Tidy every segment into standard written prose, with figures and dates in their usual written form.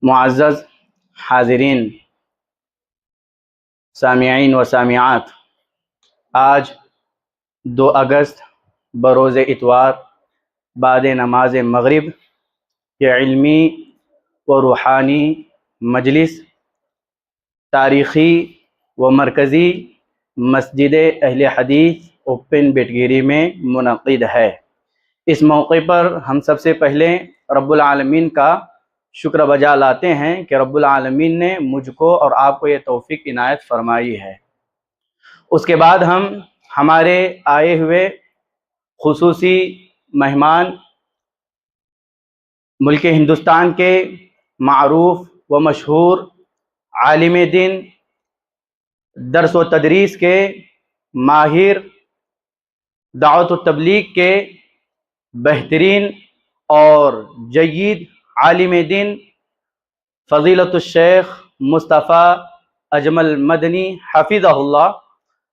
معزز حاضرین، سامعین و سامعات، آج 2 اگست بروز اتوار بعد نماز مغرب یہ علمی و روحانی مجلس تاریخی و مرکزی مسجد اہل حدیث اوپن بیٹگیری میں منعقد ہے۔ اس موقع پر ہم سب سے پہلے رب العالمین کا شکر بجا لاتے ہیں کہ رب العالمین نے مجھ کو اور آپ کو یہ توفیق عنایت فرمائی ہے۔ اس کے بعد ہم ہمارے آئے ہوئے خصوصی مہمان، ملک ہندوستان کے معروف و مشہور عالم دین، درس و تدریس کے ماہر، دعوت و تبلیغ کے بہترین اور جید عالم دین فضیلت الشیخ مصطفیٰ اجمل مدنی حفظہ اللہ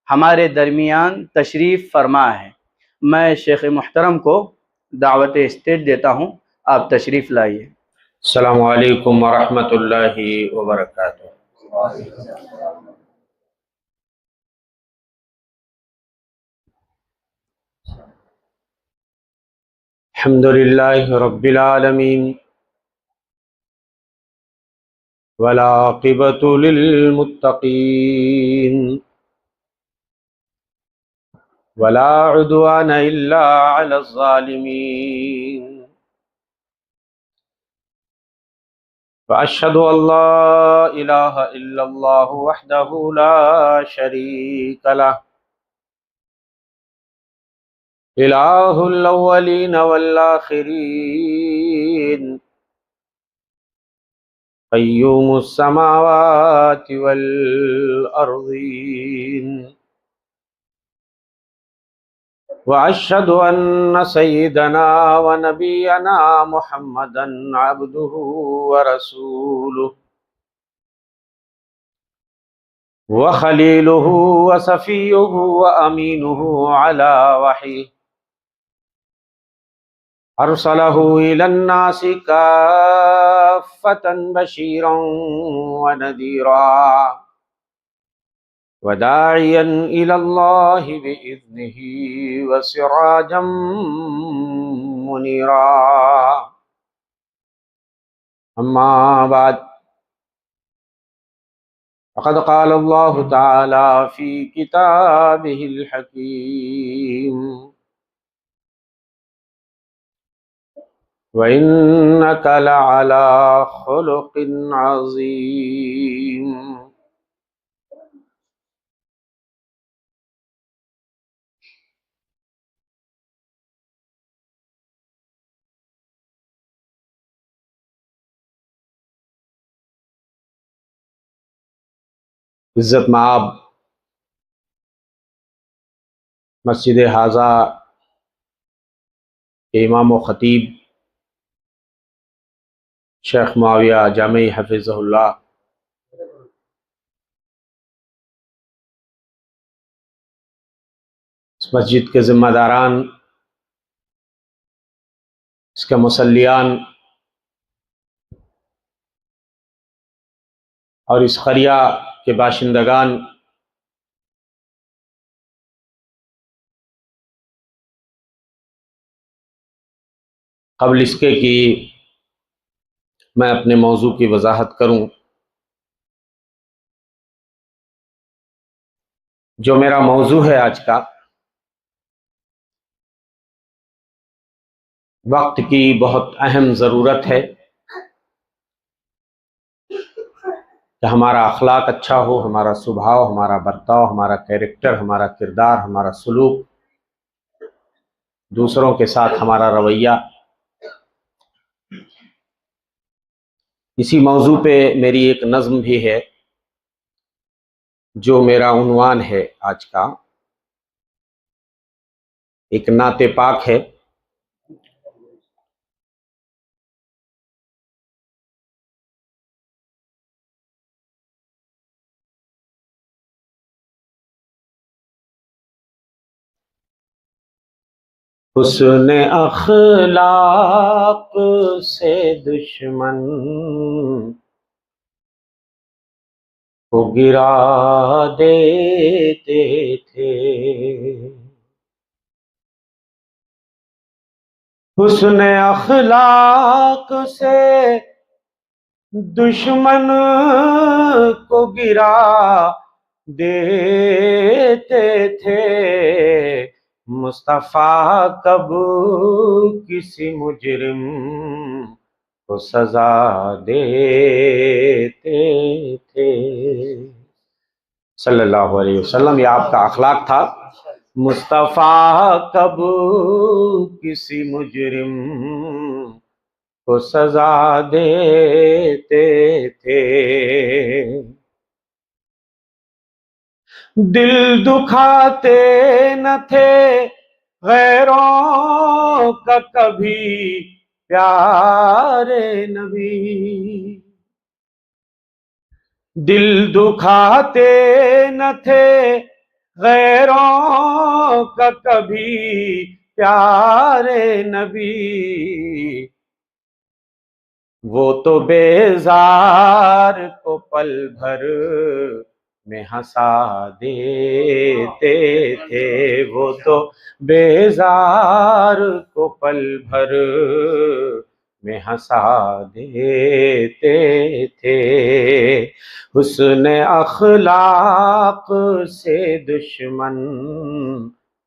ہمارے درمیان تشریف فرما ہے۔ میں شیخ محترم کو دعوت اسٹیج دیتا ہوں، آپ تشریف لائیے۔ السلام علیکم ورحمۃ اللہ وبرکاتہ۔ الحمد للہ رب العالمین والعاقبۃ للمتقین ولا عدوان الا علی الظالمین، واشہد ان لا الہ الا اللہ وحدہ لا شریک لہ الہ الاولین والآخرین قیوم السماوات والارضین، واشہد ان سیدنا ونبینا محمدا عبدہ ورسولہ وخلیلہ وصفیہ وامینہ علی وحیہ، ارسلہ الی الناس کافۃ بشیرا ونذیرا وداعیا الی اللہ بإذنہ وسراجا منیرا۔ اما بعد، فقد قال اللہ تعالی فی کتابہ الحکیم، وَإِنَّكَ لَعَلَى خُلُقٍ عَظِيمٍ۔ عزت مآب مسجد حاضہ کے امام و خطیب شیخ معاویہ جامعی حفظہ اللہ، اس مسجد کے ذمہ داران، اس کے مصلیان اور اس قریہ کے باشندگان، قبل اس کے کہ میں اپنے موضوع کی وضاحت کروں، جو میرا موضوع ہے آج کا، وقت کی بہت اہم ضرورت ہے کہ ہمارا اخلاق اچھا ہو، ہمارا سبھاؤ، ہمارا برتاؤ، ہمارا کیریکٹر، ہمارا کردار، ہمارا سلوک، دوسروں کے ساتھ ہمارا رویہ۔ اسی موضوع پہ میری ایک نظم بھی ہے جو میرا عنوان ہے آج کا، ایک نعت پاک ہے۔ حسن اخلاق سے دشمن کو گرا دیتے تھے۔ حسن اخلاق سے دشمن کو گرا دیتے تھے، مصطفیٰ کب کسی مجرم کو سزا دیتے تھے۔ صلی اللہ علیہ وسلم، یہ آپ کا اخلاق تھا۔ مصطفیٰ کب کسی مجرم کو سزا دیتے تھے۔ دل دکھاتے نہ تھے غیروں کا کبھی پیارے نبی، دل دکھاتے نہ تھے غیروں کا کبھی پیارے نبی، وہ تو بیزار کو پل بھر میں ہنسا دیتے تھے، وہ تو بیزار کو پل بھر میں ہنسا دیتے تھے۔ حسن اخلاق سے دشمن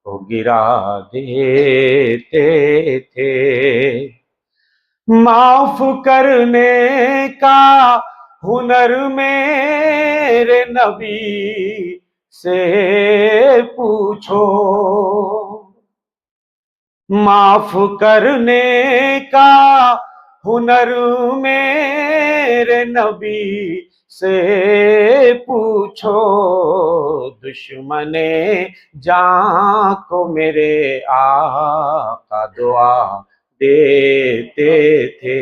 کو گرا دیتے تھے۔ معاف کرنے کا ہنر میرے نبی سے پوچھو، معاف کرنے کا ہنر میرے نبی سے پوچھو، دشمن جاں کو میرے آقا دعا دیتے تھے،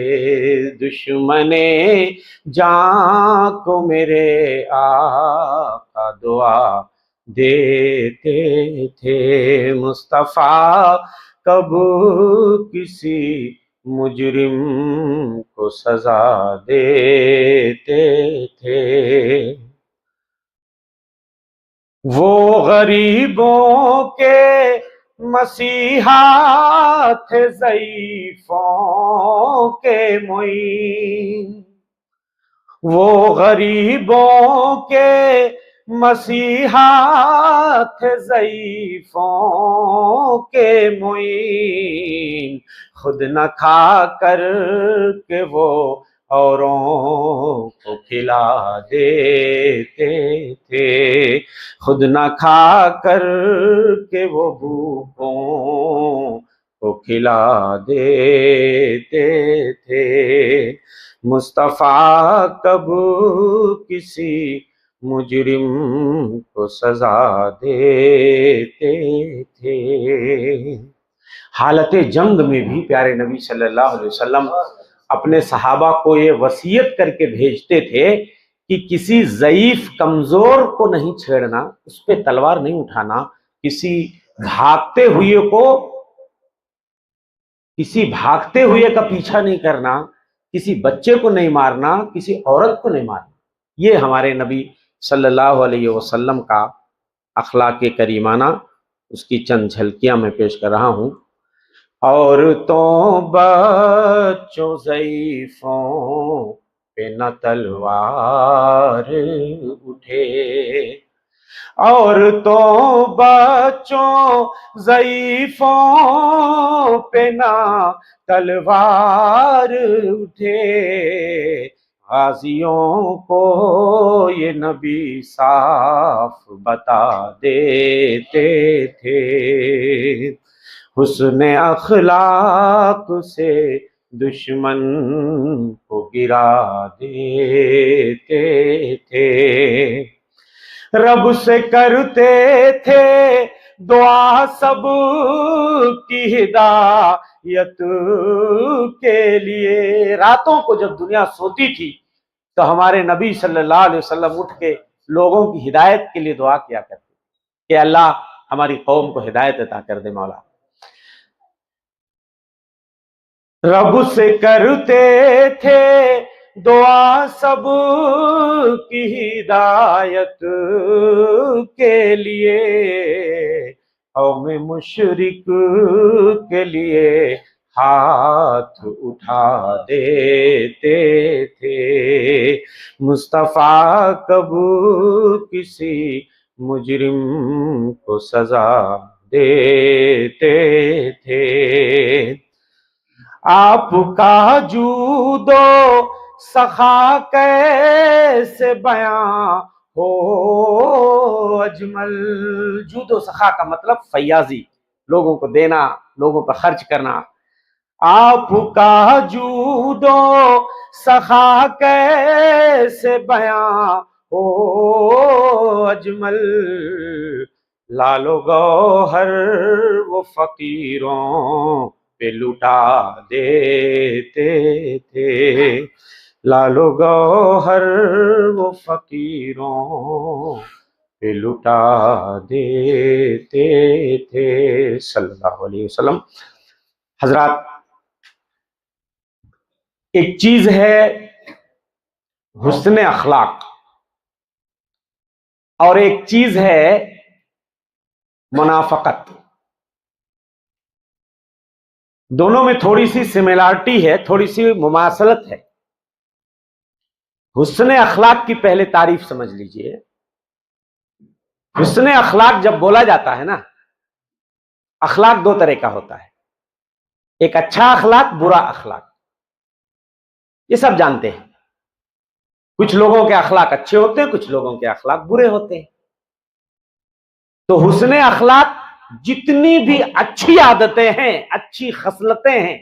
دشمن جاں کو میرے آقا دعا دیتے تھے۔ مصطفیٰ کب کسی مجرم کو سزا دیتے تھے۔ وہ غریبوں کے مسیحا تھے، ضعیفوں کے معین، وہ غریبوں کے مسیحا تھے، ضعیفوں کے معین، خود نہ کھا کر کے وہ اوروں کو کھلا دیتے تھے، خود نہ کھا کر کے وہ بھوکوں کو کھلا دیتے تھے۔ مصطفیٰ کب کسی مجرم کو سزا دیتے تھے۔ حالت جنگ میں بھی پیارے نبی صلی اللہ علیہ وسلم اپنے صحابہ کو یہ وصیت کر کے بھیجتے تھے کہ کسی ضعیف کمزور کو نہیں چھیڑنا، اس پہ تلوار نہیں اٹھانا، کسی بھاگتے ہوئے کا پیچھا نہیں کرنا، کسی بچے کو نہیں مارنا، کسی عورت کو نہیں مارنا۔ یہ ہمارے نبی صلی اللہ علیہ وسلم کا اخلاق کریمانہ، اس کی چند جھلکیاں میں پیش کر رہا ہوں۔ عورتوں بچوں ضعیفوں پہ نہ تلوار اٹھے، عورتوں بچوں ضعیفوں پہ نہ تلوار اٹھے، غازیوں کو یہ نبی صاف بتا دیتے تھے، حسن اخلاق سے دشمن کو گرا دیتے تھے۔ رب سے کرتے تھے دعا سب کی ہدایت کے لیے، راتوں کو جب دنیا سوتی تھی تو ہمارے نبی صلی اللہ علیہ وسلم اٹھ کے لوگوں کی ہدایت کے لیے دعا کیا کرتے کہ اللہ ہماری قوم کو ہدایت عطا کر دے مولا۔ رب سے کرتے تھے دعا سب کی ہدایت کے لیے، قوم مشرک کے لیے ہاتھ اٹھا دیتے تھے۔ مصطفیٰ کب کسی مجرم کو سزا دیتے تھے۔ آپ کا جود و سخا کیسے بیاں ہو اجمل۔ جود و سخا کا مطلب فیاضی، لوگوں کو دینا، لوگوں پر خرچ کرنا۔ آپ کا جود و سخا کیسے بیاں ہو اجمل، لال و گوہر وہ فقیروں پہ لٹا دیتے تھے، لال و گوہر وہ فقیروں پہ لٹا دیتے تھے، صلی اللہ علیہ وسلم۔ حضرات، ایک چیز ہے حسن اخلاق اور ایک چیز ہے منافقت۔ دونوں میں تھوڑی سی سملیرٹی ہے، تھوڑی سی مماثلت ہے۔ حسن اخلاق کی پہلے تعریف سمجھ لیجئے۔ حسن اخلاق جب بولا جاتا ہے نا، اخلاق دو طرح کا ہوتا ہے، ایک اچھا اخلاق، برا اخلاق، یہ سب جانتے ہیں۔ کچھ لوگوں کے اخلاق اچھے ہوتے ہیں، کچھ لوگوں کے اخلاق برے ہوتے ہیں۔ تو حسن اخلاق جتنی بھی اچھی عادتیں ہیں، اچھی خصلتیں ہیں،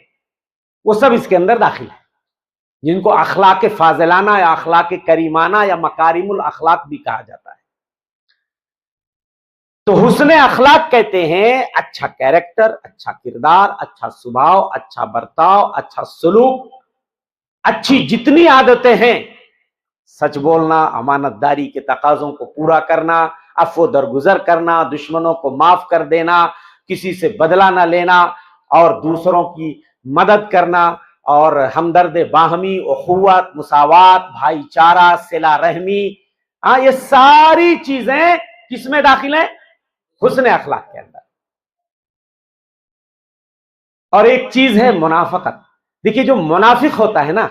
وہ سب اس کے اندر داخل ہیں، جن کو اخلاق فاضلانہ یا اخلاق کریمانہ یا مکارم الاخلاق بھی کہا جاتا ہے۔ تو حسن اخلاق کہتے ہیں اچھا کیریکٹر، اچھا کردار، اچھا سبھاؤ، اچھا برتاؤ، اچھا سلوک، اچھی جتنی عادتیں ہیں، سچ بولنا، امانت داری کے تقاضوں کو پورا کرنا، عفو درگزر کرنا، دشمنوں کو معاف کر دینا، کسی سے بدلہ نہ لینا، اور دوسروں کی مدد کرنا، اور ہمدرد باہمی، اخوت، مساوات، بھائی چارہ، صلہ رحمی، یہ ساری چیزیں کس میں داخل ہیں؟ حسن اخلاق کے اندر۔ اور ایک چیز ہے منافقت۔ دیکھیے، جو منافق ہوتا ہے نا،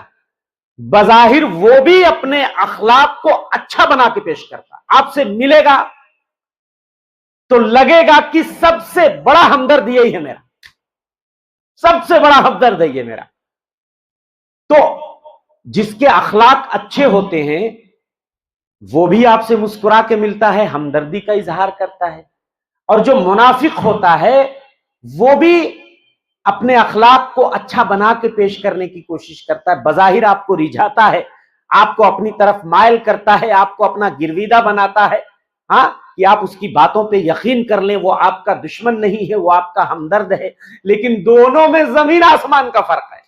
بظاہر وہ بھی اپنے اخلاق کو اچھا بنا کے پیش کرتا، آپ سے ملے گا تو لگے گا کہ سب سے بڑا ہمدرد یہی ہے میرا، سب سے بڑا ہمدرد ہے یہ میرا۔ تو جس کے اخلاق اچھے ہوتے ہیں وہ بھی آپ سے مسکرا کے ملتا ہے، ہمدردی کا اظہار کرتا ہے، اور جو منافق ہوتا ہے وہ بھی اپنے اخلاق کو اچھا بنا کے پیش کرنے کی کوشش کرتا ہے، بظاہر آپ کو رجھاتا ہے، آپ کو اپنی طرف مائل کرتا ہے، آپ کو اپنا گرویدہ بناتا ہے، کہ آپ اس کی باتوں پہ یقین کر لیں، وہ آپ کا دشمن نہیں ہے، وہ آپ کا ہمدرد ہے، لیکن دونوں میں زمین آسمان کا فرق ہے۔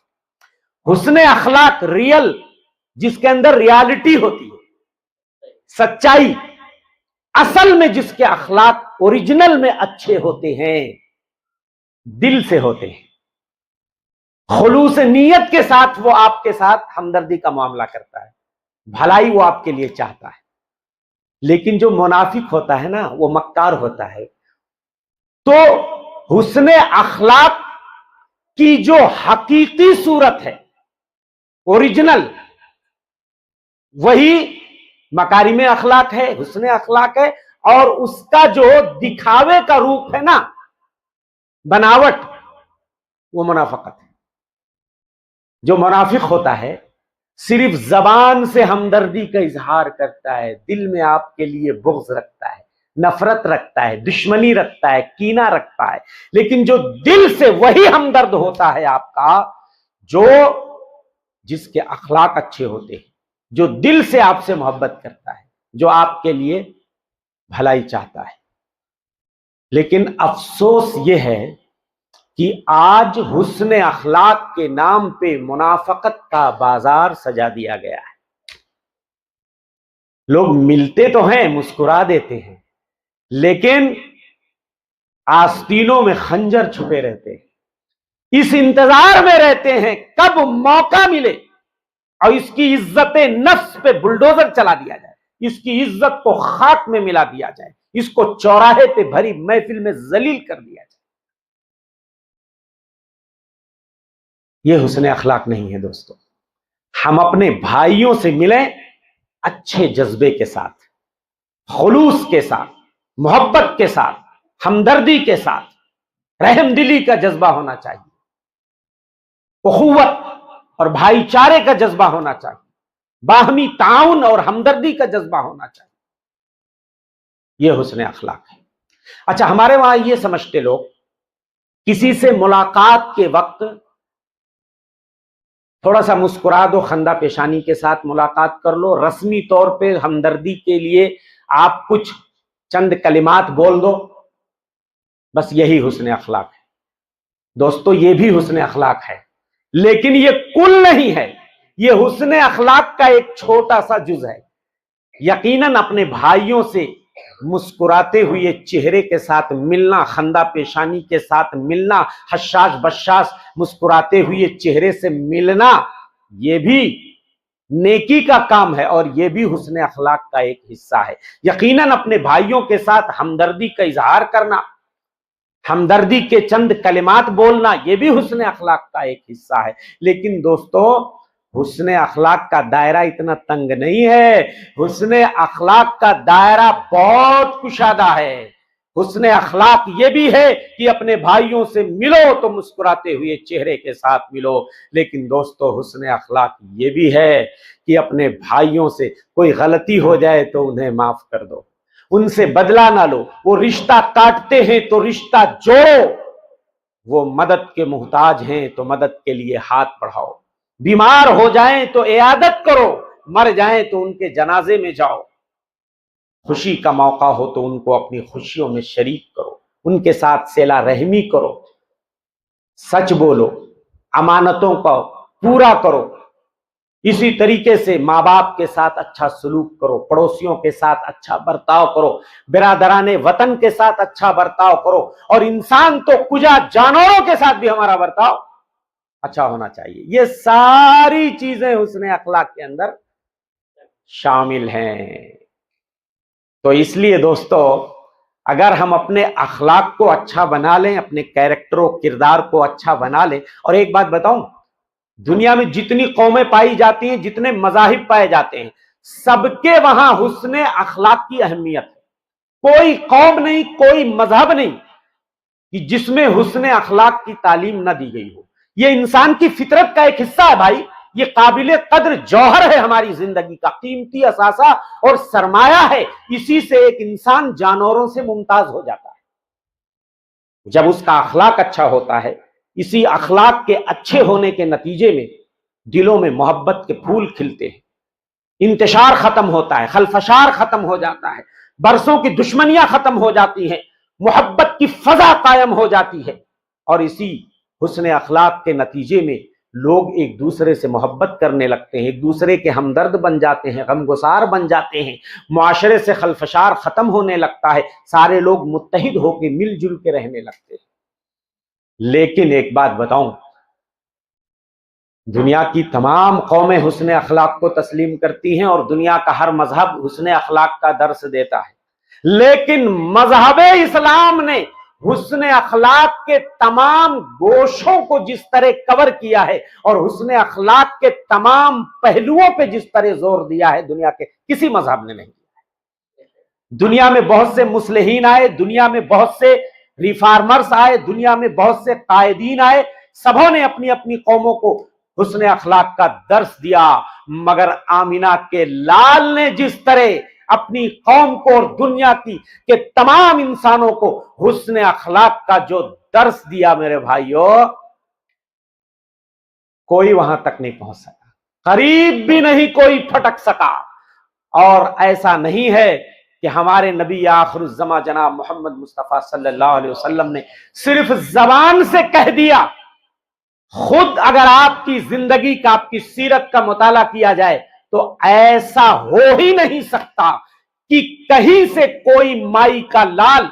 حسن اخلاق ریئل، جس کے اندر ریالٹی ہوتی ہے، سچائی، اصل میں جس کے اخلاق اوریجنل میں اچھے ہوتے ہیں، دل سے ہوتے ہیں، خلوص نیت کے ساتھ وہ آپ کے ساتھ ہمدردی کا معاملہ کرتا ہے، بھلائی وہ آپ کے لیے چاہتا ہے۔ لیکن جو منافق ہوتا ہے نا، وہ مکار ہوتا ہے۔ تو حسن اخلاق کی جو حقیقی صورت ہے، اوریجنل، وہی مکارم اخلاق ہے، حسن اخلاق ہے، اور اس کا جو دکھاوے کا روپ ہے نا، بناوٹ، وہ منافقت ہے۔ جو منافق ہوتا ہے صرف زبان سے ہمدردی کا اظہار کرتا ہے، دل میں آپ کے لیے بغض رکھتا ہے، نفرت رکھتا ہے، دشمنی رکھتا ہے، کینہ رکھتا ہے، لیکن جو دل سے وہی ہمدرد ہوتا ہے آپ کا، جو جس کے اخلاق اچھے ہوتے ہیں، جو دل سے آپ سے محبت کرتا ہے، جو آپ کے لیے بھلائی چاہتا ہے۔ لیکن افسوس یہ ہے کہ آج حسن اخلاق کے نام پہ منافقت کا بازار سجا دیا گیا ہے۔ لوگ ملتے تو ہیں، مسکرا دیتے ہیں، لیکن آستینوں میں خنجر چھپے رہتے ہیں، اس انتظار میں رہتے ہیں کب موقع ملے اور اس کی عزت نفس پہ بلڈوزر چلا دیا جائے، اس کی عزت کو خاک میں ملا دیا جائے، اس کو چوراہے پہ بھری محفل میں ذلیل کر دیا جائے. یہ حسن اخلاق نہیں ہے دوستو. ہم اپنے بھائیوں سے ملیں اچھے جذبے کے ساتھ، خلوص کے ساتھ، محبت کے ساتھ، ہمدردی کے ساتھ، رحم دلی کا جذبہ ہونا چاہیے، اخوت اور بھائی چارے کا جذبہ ہونا چاہیے، باہمی تعاون اور ہمدردی کا جذبہ ہونا چاہیے. یہ حسن اخلاق ہے. اچھا، ہمارے وہاں یہ سمجھتے لوگ کسی سے ملاقات کے وقت تھوڑا سا مسکرا دو، خندہ پیشانی کے ساتھ ملاقات کر لو، رسمی طور پہ ہمدردی کے لیے آپ کچھ چند کلمات بول دو، بس یہی حسن اخلاق ہے. دوستو یہ بھی حسن اخلاق ہے، لیکن یہ کل نہیں ہے، یہ حسن اخلاق کا ایک چھوٹا سا جز ہے. یقیناً اپنے بھائیوں سے مسکراتے ہوئے چہرے کے ساتھ ملنا، خندہ پیشانی کے ساتھ ملنا، حشاش بشاش مسکراتے ہوئے چہرے سے ملنا، یہ بھی نیکی کا کام ہے اور یہ بھی حسن اخلاق کا ایک حصہ ہے. یقیناً اپنے بھائیوں کے ساتھ ہمدردی کا اظہار کرنا، ہمدردی کے چند کلمات بولنا، یہ بھی حسن اخلاق کا ایک حصہ ہے. لیکن دوستو حسن اخلاق کا دائرہ اتنا تنگ نہیں ہے، حسن اخلاق کا دائرہ بہت کشادہ ہے. حسن اخلاق یہ بھی ہے کہ اپنے بھائیوں سے ملو تو مسکراتے ہوئے چہرے کے ساتھ ملو. لیکن دوستو حسن اخلاق یہ بھی ہے کہ اپنے بھائیوں سے کوئی غلطی ہو جائے تو انہیں معاف کر دو، ان سے بدلہ نہ لو. وہ رشتہ کاٹتے ہیں تو رشتہ جوڑو، وہ مدد کے محتاج ہیں تو مدد کے لیے ہاتھ بڑھاؤ. بیمار ہو جائیں تو عیادت کرو، مر جائیں تو ان کے جنازے میں جاؤ. خوشی کا موقع ہو تو ان کو اپنی خوشیوں میں شریک کرو، ان کے ساتھ صلہ رحمی کرو، سچ بولو، امانتوں کو پورا کرو. اسی طریقے سے ماں باپ کے ساتھ اچھا سلوک کرو، پڑوسیوں کے ساتھ اچھا برتاؤ کرو، برادران وطن کے ساتھ اچھا برتاؤ کرو. اور انسان تو کجا جانوروں کے ساتھ بھی ہمارا برتاؤ اچھا ہونا چاہیے. یہ ساری چیزیں حسن اخلاق کے اندر شامل ہیں. تو اس لیے دوستو اگر ہم اپنے اخلاق کو اچھا بنا لیں، اپنے کیریکٹر و کردار کو اچھا بنا لیں. اور ایک بات بتاؤں، دنیا میں جتنی قومیں پائی جاتی ہیں، جتنے مذاہب پائے جاتے ہیں، سب کے وہاں حسن اخلاق کی اہمیت ہے. کوئی قوم نہیں، کوئی مذہب نہیں کہ جس میں حسن اخلاق کی تعلیم نہ دی گئی ہو. یہ انسان کی فطرت کا ایک حصہ ہے بھائی. یہ قابل قدر جوہر ہے ہماری زندگی کا، قیمتی اثاثہ اور سرمایہ ہے. اسی سے ایک انسان جانوروں سے ممتاز ہو جاتا ہے جب اس کا اخلاق اچھا ہوتا ہے. اسی اخلاق کے اچھے ہونے کے نتیجے میں دلوں میں محبت کے پھول کھلتے ہیں، انتشار ختم ہوتا ہے، خلفشار ختم ہو جاتا ہے، برسوں کی دشمنیاں ختم ہو جاتی ہیں، محبت کی فضا قائم ہو جاتی ہے. اور اسی حسن اخلاق کے نتیجے میں لوگ ایک دوسرے سے محبت کرنے لگتے ہیں، ایک دوسرے کے ہمدرد بن جاتے ہیں، غمگسار بن جاتے ہیں، معاشرے سے خلفشار ختم ہونے لگتا ہے، سارے لوگ متحد ہو کے مل جل کے رہنے لگتے ہیں. لیکن ایک بات بتاؤں، دنیا کی تمام قومیں حسن اخلاق کو تسلیم کرتی ہیں اور دنیا کا ہر مذہب حسن اخلاق کا درس دیتا ہے. لیکن مذہب اسلام نے حسن اخلاق کے تمام گوشوں کو جس طرح کور کیا ہے اور حسن اخلاق کے تمام پہلوؤں پہ جس طرح زور دیا ہے، دنیا کے کسی مذہب نے نہیں دیا ہے. دنیا میں بہت سے مصلحین آئے، دنیا میں بہت سے ریفارمرز آئے، دنیا میں بہت سے قائدین آئے، سبوں نے اپنی اپنی قوموں کو حسن اخلاق کا درس دیا. مگر آمینہ کے لال نے جس طرح اپنی قوم کو اور دنیا کی کہ تمام انسانوں کو حسن اخلاق کا جو درس دیا، میرے بھائیوں، کوئی وہاں تک نہیں پہنچ سکا، قریب بھی نہیں کوئی پھٹک سکا. اور ایسا نہیں ہے کہ ہمارے نبی آخر الزماں جناب محمد مصطفیٰ صلی اللہ علیہ وسلم نے صرف زبان سے کہہ دیا. خود اگر آپ کی زندگی کا، آپ کی سیرت کا مطالعہ کیا جائے تو ایسا ہو ہی نہیں سکتا کہ کہیں سے کوئی مائی کا لال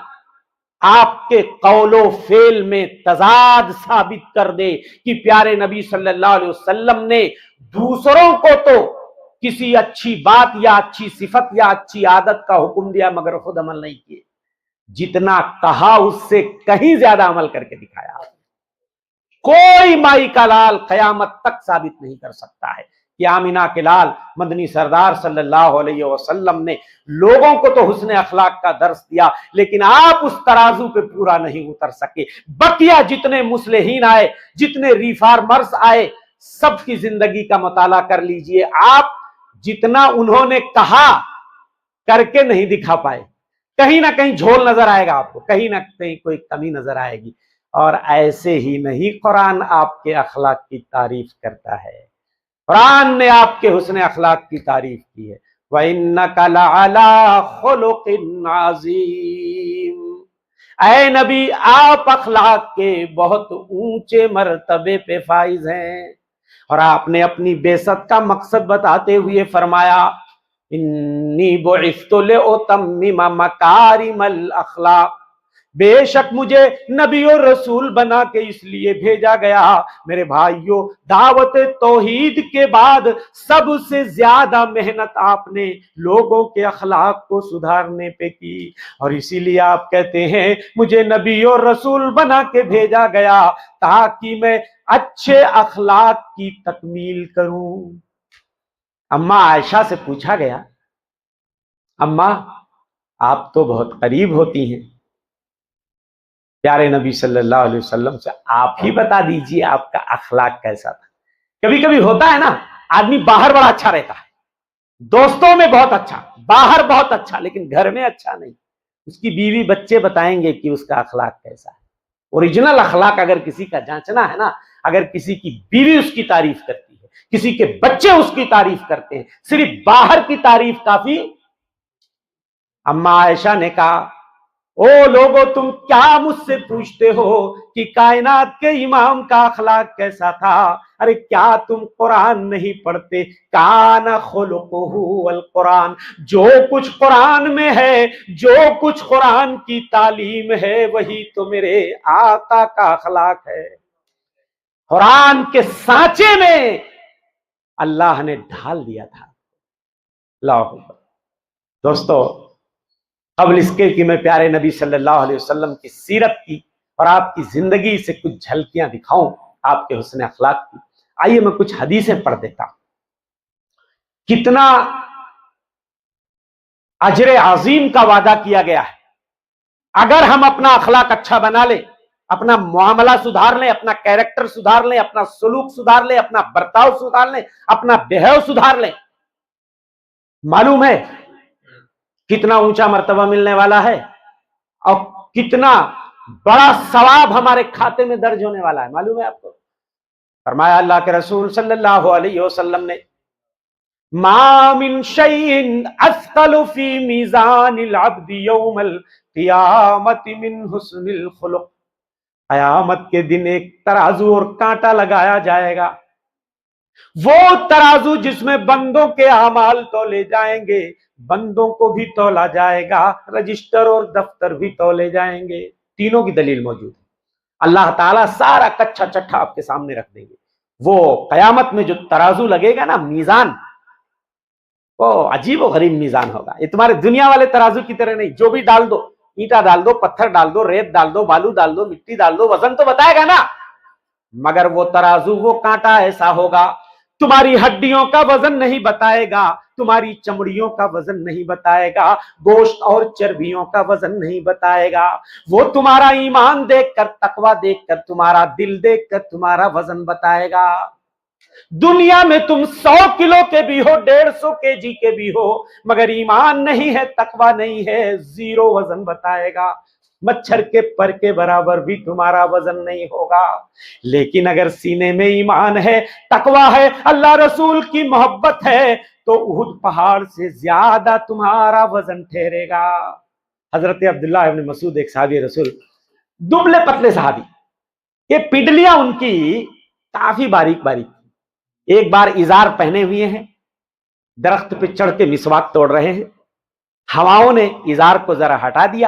آپ کے قول و فعل میں تضاد ثابت کر دے کہ پیارے نبی صلی اللہ علیہ وسلم نے دوسروں کو تو کسی اچھی بات یا اچھی صفت یا اچھی عادت کا حکم دیا مگر خود عمل نہیں کیے، جتنا کہا اس سے کہیں زیادہ عمل کر کے دکھایا۔ کوئی مائی کا لال قیامت تک ثابت نہیں کر سکتا ہے کہ آمینہ کے لال مدنی سردار صلی اللہ علیہ وسلم نے لوگوں کو تو حسن اخلاق کا درس دیا، لیکن آپ اس ترازو پہ پورا نہیں اتر سکے۔ بقیہ جتنے مصلحین آئے، جتنے ریفارمرز آئے، سب کی زندگی کا مطالعہ کر لیجئے، آپ جتنا انہوں نے کہا کر کے نہیں دکھا پائے، کہیں نہ کہیں جھول نظر آئے گا آپ کو، کہیں نہ کہیں کوئی کمی نظر آئے گی۔ اور ایسے ہی نہیں قرآن آپ کے اخلاق کی تعریف کرتا ہے، قرآن نے آپ کے حسن اخلاق کی تعریف کی ہے۔ وَإِنَّكَ لَعَلَىٰ خُلُقٍ عَظِيمٍ، اے نبی آپ اخلاق کے بہت اونچے مرتبے پہ فائز ہیں۔ اور آپ نے اپنی بعثت کا مقصد بتاتے ہوئے فرمایا انی بعثت لأتمم مکارم الاخلاق، بے شک مجھے نبی اور رسول بنا کے اس لیے بھیجا گیا۔ میرے بھائیوں، دعوت توحید کے بعد سب سے زیادہ محنت آپ نے لوگوں کے اخلاق کو سدھارنے پہ کی، اور اسی لیے آپ کہتے ہیں مجھے نبی اور رسول بنا کے بھیجا گیا تاکہ میں اچھے اخلاق کی تکمیل کروں۔ اماں عائشہ سے پوچھا گیا، اماں آپ تو بہت قریب ہوتی ہیں پیارے نبی صلی اللہ علیہ وسلم سے، آپ ہی بتا دیجئے آپ کا اخلاق کیسا تھا۔ کبھی کبھی ہوتا ہے نا، آدمی باہر بڑا اچھا رہتا ہے، دوستوں میں بہت اچھا، باہر بہت اچھا، لیکن گھر میں اچھا نہیں۔ اس کی بیوی بچے بتائیں گے کہ اس کا اخلاق کیسا ہے۔ اوریجنل اخلاق اگر کسی کا جانچنا ہے نا، اگر کسی کی بیوی اس کی تعریف کرتی ہے، کسی کے بچے اس کی تعریف کرتے ہیں، صرف باہر کی تعریف کافی۔ اماں عائشہ نے کہا او لوگو تم کیا مجھ سے پوچھتے ہو کہ کائنات کے امام کا اخلاق کیسا تھا؟ ارے کیا تم قرآن نہیں پڑھتے؟ کان خلقہ القرآن، جو کچھ قرآن میں ہے، جو کچھ قرآن کی تعلیم ہے، وہی تو میرے آقا کا اخلاق ہے۔ قرآن کے سانچے میں اللہ نے ڈھال دیا تھا۔ اللہ اکبر۔ دوستو، قبل اس کے کہ میں پیارے نبی صلی اللہ علیہ وسلم کی سیرت کی اور آپ کی زندگی سے کچھ جھلکیاں دکھاؤں آپ کے حسن اخلاق کی، آئیے میں کچھ حدیثیں پڑھ دیتا ہوں۔ کتنا اجر عظیم کا وعدہ کیا گیا ہے اگر ہم اپنا اخلاق اچھا بنا لیں، اپنا معاملہ سدھار لیں، اپنا کیریکٹر سدھار لیں، اپنا سلوک سدھار لیں، اپنا برتاؤ سدھار لیں، اپنا بہیو سدھار لیں، معلوم ہے کتنا اونچا مرتبہ ملنے والا ہے اور کتنا بڑا ثواب ہمارے کھاتے میں درج ہونے والا ہے، معلوم ہے آپ کو؟ فرمایا اللہ کے رسول صلی اللہ علیہ وسلم نے ما من شیء اثقل فی میزان العبد یوم القیامت من حسن الخلق، قیامت کے دن ایک ترازو اور کانٹا لگایا جائے گا، وہ ترازو جس میں بندوں کے اعمال تولے جائیں گے، بندوں کو بھی تولا جائے گا، رجسٹر اور دفتر بھی تولے جائیں گے، تینوں کی دلیل موجود ہے۔ اللہ تعالیٰ سارا کچھا چٹھا آپ کے سامنے رکھ دیں گے۔ وہ قیامت میں جو ترازو لگے گا نا، میزان، وہ عجیب و غریب میزان ہوگا، یہ تمہارے دنیا والے ترازو کی طرح نہیں، جو بھی ڈال دو، اینٹا ڈال دو، پتھر ڈال دو، ریت ڈال دو، بالو ڈال دو، مٹی ڈال دو، وزن تو بتائے گا نا، مگر وہ ترازو، وہ کانٹا ایسا ہوگا، تمہاری ہڈیوں کا وزن نہیں بتائے گا، تمہاری چمڑیوں کا وزن نہیں بتائے گا، گوشت اور چربیوں کا وزن نہیں بتائے گا، وہ تمہارا ایمان دیکھ کر، تقوی دیکھ کر، تمہارا دل دیکھ کر تمہارا وزن بتائے گا۔ دنیا میں تم 100 کلو کے بھی ہو، 150 kg کے بھی ہو، مگر ایمان نہیں ہے، تقوی نہیں ہے، 0 وزن بتائے گا، مچھر کے پر کے برابر بھی تمہارا وزن نہیں ہوگا۔ لیکن اگر سینے میں ایمان ہے، تقوی ہے، اللہ رسول کی محبت ہے، تو احد پہاڑ سے زیادہ تمہارا وزن ٹھہرے گا۔ حضرت عبداللہ ابن مسعود ایک صحابی رسول، دبلے پتلے صحابی، یہ پنڈلیاں ان کی کافی باریک باریک، ایک بار ازار پہنے ہوئے ہیں، درخت پہ چڑھ کے مسواک توڑ رہے ہیں، ہواؤں نے ازار کو ذرا ہٹا دیا،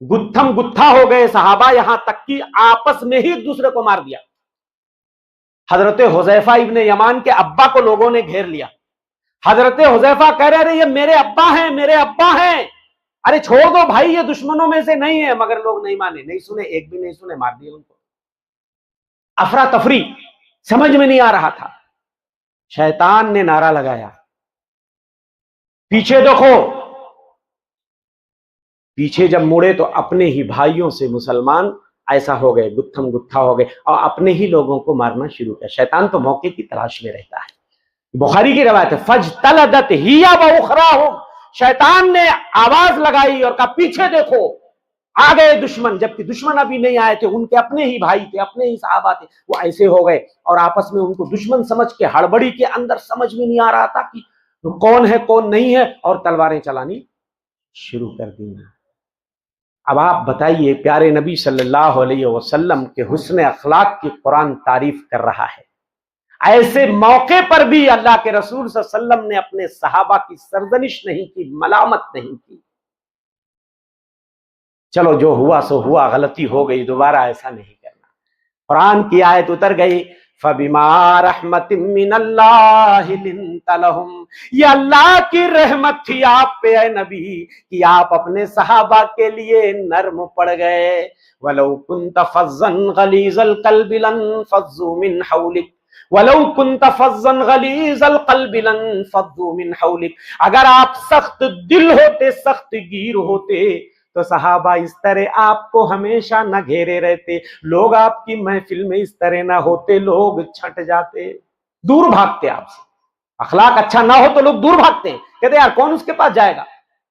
گتھم گتھا ہو گئے صحابہ، یہاں تک کہ آپس میں ہی ایک دوسرے کو مار دیا. حضرت حذیفہ ابن یمان کے ابا کو لوگوں نے گھیر لیا. حضرت حذیفہ کہہ رہے یہ میرے ابا ہیں، میرے ابا ہیں، ارے چھوڑ دو بھائی، یہ دشمنوں میں سے نہیں ہے. مگر لوگ نہیں مانے، نہیں سنے، ایک بھی نہیں سنے، مار دیے ان کو. افراتفری، سمجھ میں نہیں آ رہا تھا. شیطان نے نعرہ لگایا، پیچھے دیکھو. پیچھے جب مڑے تو اپنے ہی بھائیوں سے مسلمان ایسا ہو گئے، گتھم گتھا ہو گئے، اور اپنے ہی لوگوں کو مارنا شروع کیا. شیطان تو موقع کی تلاش میں رہتا ہے. بخاری کی روایت ہے، فَاجْتَلَدَتْ هِيَ وَأُخْرَاهُمْ، شیطان نے آواز لگائی اور کہا پیچھے دیکھو، آ گئے دشمن. جبکہ دشمن ابھی نہیں آئے تھے، ان کے اپنے ہی بھائی تھے، اپنے ہی صحابہ تھے. وہ ایسے ہو گئے اور آپس میں ان کو دشمن سمجھ کے ہڑبڑی کے اندر سمجھ میں نہیں آ رہا تھا کہ کون ہے کون نہیں ہے، اور تلواریں چلانی شروع کر دی. اب آپ بتائیے، پیارے نبی صلی اللہ علیہ وسلم کے حسن اخلاق کی قرآن تعریف کر رہا ہے. ایسے موقع پر بھی اللہ کے رسول صلی اللہ علیہ وسلم نے اپنے صحابہ کی سرزنش نہیں کی، ملامت نہیں کی. چلو جو ہوا سو ہوا، غلطی ہو گئی، دوبارہ ایسا نہیں کرنا. قرآن کی آیت اتر گئی، فَبِمَا رَحْمَةٍ مِّنَ اللَّهِ لِنْتَ لَهُمْ، یہ اللہ کی رحمت تھی آپ پہ اے نبی کہ آپ اپنے صحابہ کے لیے نرم پڑ گئے. وَلَوْ كُنْتَ فَظًّا غَلِيظَ الْقَلْبِ لَانفَضُّوا مِنْ حَوْلِكَ وَلَوْ كُنْتَ فَظًّا غَلِيظَ الْقَلْبِ لَانفَضُّوا مِنْ حَوْلِكَ، اگر آپ سخت دل ہوتے، سخت گیر ہوتے تو صحابہ اس طرح آپ کو ہمیشہ نہ گھیرے رہتے، لوگ آپ کی محفل میں اس طرح نہ ہوتے، لوگ چھٹ جاتے، دور بھاگتے آپ سے. اخلاق اچھا نہ ہو تو لوگ دور بھاگتے ہیں، کہتے ہیں یار کون اس کے پاس جائے گا،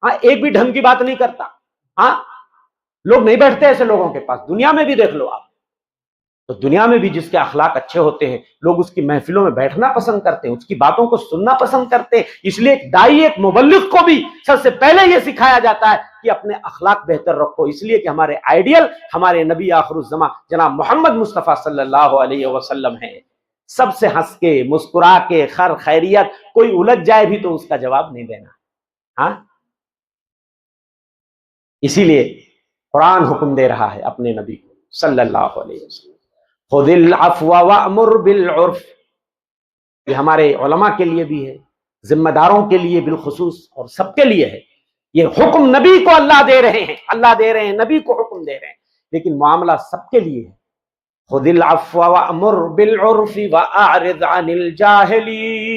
ہاں ایک بھی ڈھنگ کی بات نہیں کرتا. ہاں لوگ نہیں بیٹھتے ایسے لوگوں کے پاس. دنیا میں بھی دیکھ لو آپ، تو دنیا میں بھی جس کے اخلاق اچھے ہوتے ہیں لوگ اس کی محفلوں میں بیٹھنا پسند کرتے ہیں، اس کی باتوں کو سننا پسند کرتے ہیں. اس لیے ایک دائی، ایک مبلغ کو بھی سب سے پہلے یہ سکھایا جاتا ہے کہ اپنے اخلاق بہتر رکھو، اس لیے کہ ہمارے آئیڈیل ہمارے نبی آخر الزماں جناب محمد مصطفیٰ صلی اللہ علیہ وسلم ہیں. سب سے ہنس کے، مسکرا کے، خیر خیریت، کوئی الجھ جائے بھی تو اس کا جواب نہیں دینا. ہاں اسی لیے قرآن حکم دے رہا ہے اپنے نبی کو صلی اللہ علیہ وسلم، خذ العفو وامر بالعرف. یہ ہمارے علماء کے لیے بھی ہے، ذمہ داروں کے لیے بالخصوص، اور سب کے لیے ہے. یہ حکم نبی کو اللہ دے رہے ہیں، اللہ دے رہے ہیں، نبی کو حکم دے رہے ہیں، لیکن معاملہ سب کے لیے ہے. خذ العفو وامر بالعرف واعرض عن الجاہلین.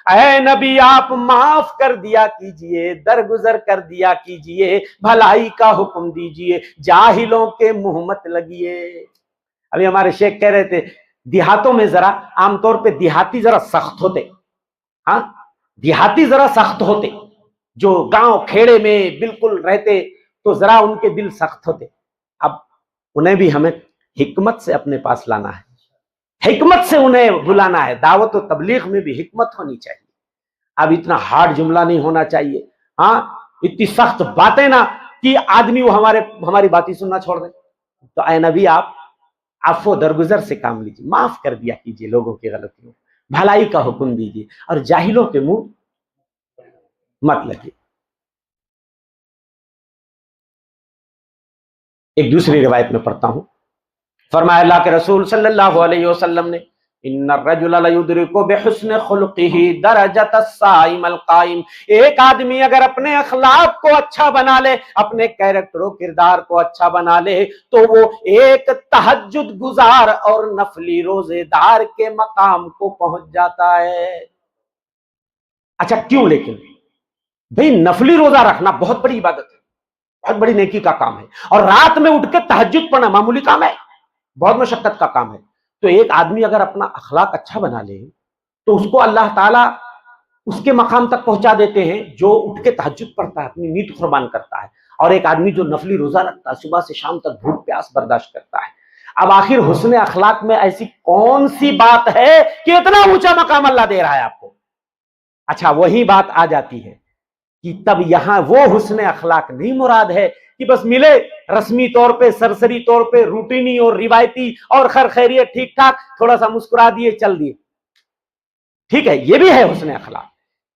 اے نبی آپ معاف کر دیا کیجئے، درگزر کر دیا کیجئے، بھلائی کا حکم دیجئے، جاہلوں کے منہ مت لگیے. ابھی ہمارے شیخ کہہ رہے تھے دیہاتوں میں ذرا عام طور پہ دیہاتی ذرا سخت ہوتے. ہاں دیہاتی ذرا سخت ہوتے، جو گاؤں کھیڑے میں بالکل رہتے تو ذرا ان کے دل سخت ہوتے. اب انہیں بھی ہمیں حکمت سے اپنے پاس لانا ہے، حکمت سے انہیں بلانا ہے. دعوت و تبلیغ میں بھی حکمت ہونی چاہیے. اب اتنا ہارڈ جملہ نہیں ہونا چاہیے، ہاں اتنی سخت باتیں نہ کہ آدمی وہ ہماری باتیں سننا چھوڑ دے. تو اے نبی آپ عفو درگزر سے کام لیجیے، معاف کر دیا کیجیے لوگوں کی غلطیوں، بھلائی کا حکم دیجیے، اور جاہلوں کے منہ مت لگیے. ایک دوسری روایت میں پڑھتا ہوں، فرمایا اللہ کے رسول صلی اللہ علیہ وسلم نے، ان الرجل لیدرک بحسن خلقہ درجۃ الصائم القائم. ایک آدمی اگر اپنے اخلاق کو اچھا بنا لے، اپنے کیریکٹر و کردار کو اچھا بنا لے، تو وہ ایک تہجد گزار اور نفلی روزے دار کے مقام کو پہنچ جاتا ہے. اچھا کیوں؟ لیکن بھئی نفلی روزہ رکھنا بہت بڑی عبادت ہے، بہت بڑی نیکی کا کام ہے، اور رات میں اٹھ کے تہجد پڑھنا معمولی کام ہے، بہت مشقت کا کام ہے. تو ایک آدمی اگر اپنا اخلاق اچھا بنا لے تو اس کو اللہ تعالیٰ اس کے مقام تک پہنچا دیتے ہیں جو اٹھ کے تہجد پڑھتا ہے، اپنی نیند قربان کرتا ہے. اور ایک آدمی جو نفلی روزہ رکھتا ہے، صبح سے شام تک بھوک پیاس برداشت کرتا ہے. اب آخر حسن اخلاق میں ایسی کون سی بات ہے کہ اتنا اونچا مقام اللہ دے رہا ہے آپ کو؟ اچھا وہی بات آ جاتی ہے کہ تب یہاں وہ حسن اخلاق نہیں مراد ہے کہ بس ملے رسمی طور پہ، سرسری طور پہ، روٹینی اور روایتی اور خیر خیریت ٹھیک ٹھاک، تھوڑا سا مسکرا دیے چل دیے. ٹھیک ہے یہ بھی ہے حسن اخلاق،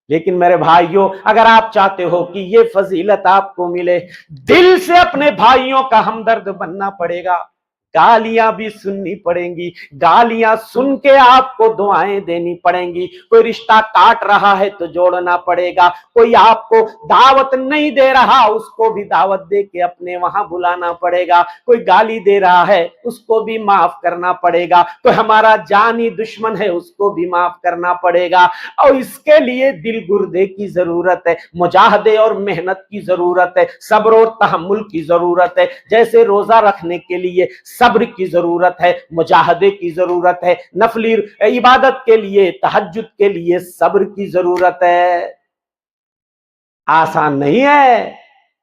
لیکن میرے بھائیوں، اگر آپ چاہتے ہو کہ یہ فضیلت آپ کو ملے، دل سے اپنے بھائیوں کا ہمدرد بننا پڑے گا، گالیاں بھی سننی پڑیں گی، گالیاں سن کے آپ کو دعائیں دینی پڑیں گی، کوئی رشتہ کاٹ رہا ہے تو جوڑنا پڑے گا، کوئی آپ کو دعوت نہیں دے رہا اس کو بھی دعوت دے کے اپنے وہاں بلانا پڑے گا، کوئی گالی دے رہا ہے اس کو بھی معاف کرنا پڑے گا، کوئی ہمارا جانی دشمن ہے اس کو بھی معاف کرنا پڑے گا، اور اس کے لیے دل گردے کی ضرورت ہے، مجاہدے اور محنت کی ضرورت ہے، صبر اور تحمل کی ضرورت ہے، جیسے روزہ رکھنے کے لیے صبر کی ضرورت ہے، مجاہدے کی ضرورت ہے، نفلی عبادت کے لیے تہجد کے لیے صبر کی ضرورت ہے۔ آسان نہیں ہے۔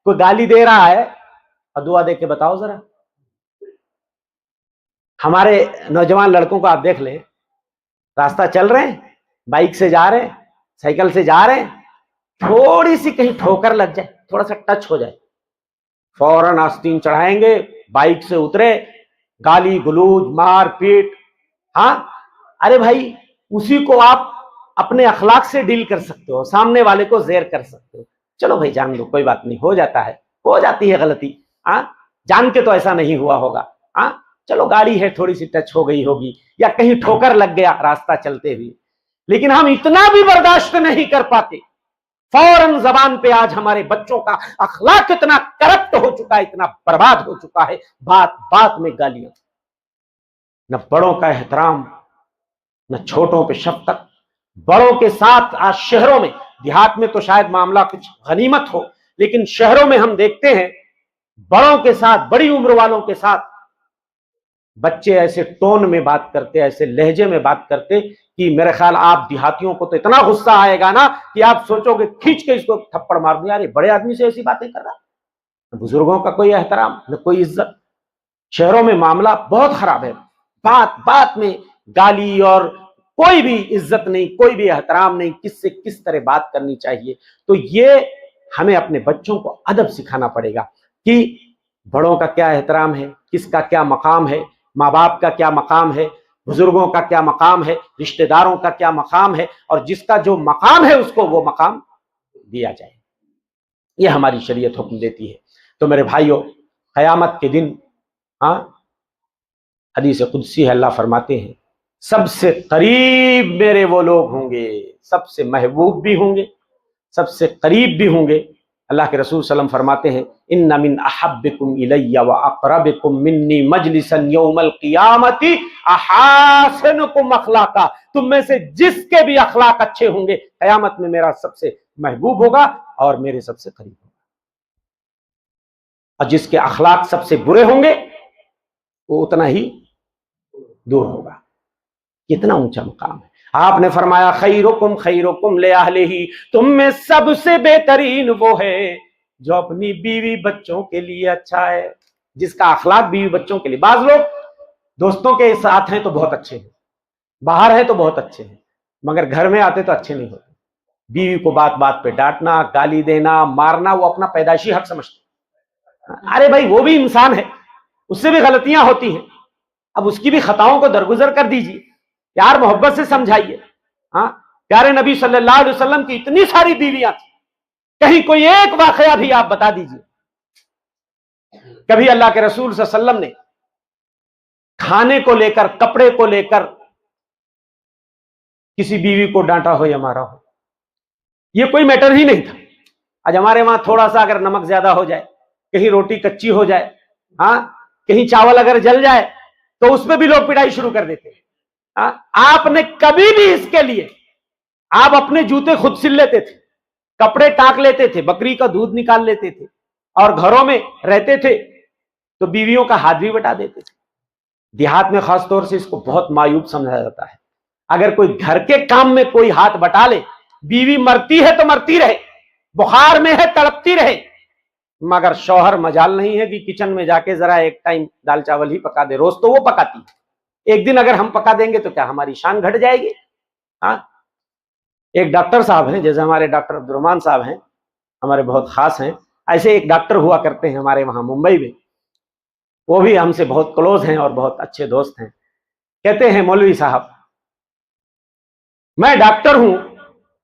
کوئی گالی دے رہا ہے اور دعا دے کے بتاؤ ذرا، ہمارے نوجوان لڑکوں کو آپ دیکھ لیں، راستہ چل رہے ہیں، بائک سے جا رہے ہیں، سائیکل سے جا رہے ہیں، تھوڑی سی کہیں ٹھوکر لگ جائے، تھوڑا سا ٹچ ہو جائے، فوراً آستین چڑھائیں گے، بائک سے اترے، گالی گلوج مار پیٹ۔ ہاں ارے بھائی، اسی کو آپ اپنے اخلاق سے ڈیل کر سکتے ہو، سامنے والے کو زیر کر سکتے ہو، چلو بھائی جان دو، کوئی بات نہیں، ہو جاتا ہے، ہو جاتی ہے غلطی، ہاں جان کے تو ایسا نہیں ہوا ہوگا، ہاں چلو گاڑی ہے تھوڑی سی ٹچ ہو گئی ہوگی یا کہیں ٹھوکر لگ گیا راستہ چلتے ہوئے، لیکن ہم اتنا بھی برداشت نہیں کر پاتے، فوراً زبان پہ آج ہمارے بچوں کا اخلاق اتنا کرپٹ ہو چکا ہے، اتنا برباد ہو چکا ہے، بات بات میں گالیاں، نہ بڑوں کا احترام، نہ چھوٹوں پہ شفقت، بڑوں کے ساتھ آج شہروں میں، دیہات میں تو شاید معاملہ کچھ غنیمت ہو، لیکن شہروں میں ہم دیکھتے ہیں بڑوں کے ساتھ، بڑی عمر والوں کے ساتھ بچے ایسے ٹون میں بات کرتے، ایسے لہجے میں بات کرتے کہ میرے خیال آپ دیہاتیوں کو تو اتنا غصہ آئے گا نا کہ آپ سوچو کہ کھینچ کے اس کو تھپڑ مار دیں، یار بڑے آدمی سے ایسی باتیں کر رہا، بزرگوں کا کوئی احترام نہ کوئی عزت۔ شہروں میں معاملہ بہت خراب ہے، بات بات میں گالی اور کوئی بھی عزت نہیں، کوئی بھی احترام نہیں، کس سے کس طرح بات کرنی چاہیے۔ تو یہ ہمیں اپنے بچوں کو ادب سکھانا پڑے گا کہ بڑوں کا کیا احترام ہے، کس کا کیا مقام ہے، ماں باپ کا کیا مقام ہے، بزرگوں کا کیا مقام ہے، رشتہ داروں کا کیا مقام ہے، اور جس کا جو مقام ہے اس کو وہ مقام دیا جائے، یہ ہماری شریعت حکم دیتی ہے۔ تو میرے بھائیوں، قیامت کے دن حدیث قدسی ہے، اللہ فرماتے ہیں سب سے قریب میرے وہ لوگ ہوں گے، سب سے محبوب بھی ہوں گے، سب سے قریب بھی ہوں گے۔ اللہ کے رسول صلی اللہ علیہ وسلم فرماتے ہیں ان من احبکم الی واقربکم منی مجلسا یوم القیامت احاسنکم اخلاقا، تم میں سے جس کے بھی اخلاق اچھے ہوں گے قیامت میں میرا سب سے محبوب ہوگا اور میرے سب سے قریب ہوگا، اور جس کے اخلاق سب سے برے ہوں گے وہ اتنا ہی دور ہوگا۔ کتنا اونچا مقام ہے۔ آپ نے فرمایا خیرکم خیرکم لأہلہ، تم میں سب سے بہترین وہ ہے جو اپنی بیوی بچوں کے لیے اچھا ہے، جس کا اخلاق بیوی بچوں کے لیے۔ بعض لوگ دوستوں کے ساتھ ہیں تو بہت اچھے ہیں، باہر ہیں تو بہت اچھے ہیں، مگر گھر میں آتے تو اچھے نہیں ہوتے، بیوی کو بات بات پہ ڈانٹنا، گالی دینا، مارنا، وہ اپنا پیدائشی حق سمجھتے ہیں۔ ارے بھائی وہ بھی انسان ہے، اس سے بھی غلطیاں ہوتی ہیں، اب اس کی بھی خطاؤں کو درگزر کر دیجیے، پیار محبت سے سمجھائیے۔ ہاں پیارے نبی صلی اللہ علیہ وسلم کی اتنی ساری بیویاں تھیں، کہیں کوئی ایک واقعہ بھی آپ بتا دیجیے کبھی اللہ کے رسول صلی اللہ علیہ وسلم نے کھانے کو لے کر، کپڑے کو لے کر کسی بیوی کو ڈانٹا ہو یا مارا ہو؟ یہ کوئی میٹر ہی نہیں تھا۔ آج ہمارے وہاں تھوڑا سا اگر نمک زیادہ ہو جائے، کہیں روٹی کچی ہو جائے، ہاں کہیں چاول اگر جل جائے تو اس پہ بھی لوگ پٹائی شروع کر دیتے ہیں۔ آپ نے کبھی بھی اس کے لیے، آپ اپنے جوتے خود سل لیتے تھے، کپڑے ٹانک لیتے تھے، بکری کا دودھ نکال لیتے تھے، اور گھروں میں رہتے تھے تو بیویوں کا ہاتھ بھی بٹا دیتے تھے۔ دیہات میں خاص طور سے اس کو بہت معیوب سمجھا جاتا ہے۔ اگر کوئی گھر کے کام میں کوئی ہاتھ بٹا لے، بیوی مرتی ہے تو مرتی رہے، بخار میں ہے تڑپتی رہے، مگر شوہر مجال نہیں ہے کہ کچن میں جا کے ذرا ایک ٹائم دال چاول ہی پکا دے، روز تو وہ پکاتی ہے، ایک دن اگر ہم پکا دیں گے تو کیا ہماری شان گھٹ جائے گی؟ ہاں ایک ڈاکٹر صاحب ہیں، جیسے ہمارے ڈاکٹر عبدالرحمان صاحب ہیں، ہمارے بہت خاص ہیں، ایسے ایک ڈاکٹر ہوا کرتے ہیں ہمارے وہاں ممبئی میں، وہ بھی ہم سے بہت کلوز ہیں اور بہت اچھے دوست ہیں۔ کہتے ہیں مولوی صاحب میں ڈاکٹر ہوں،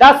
10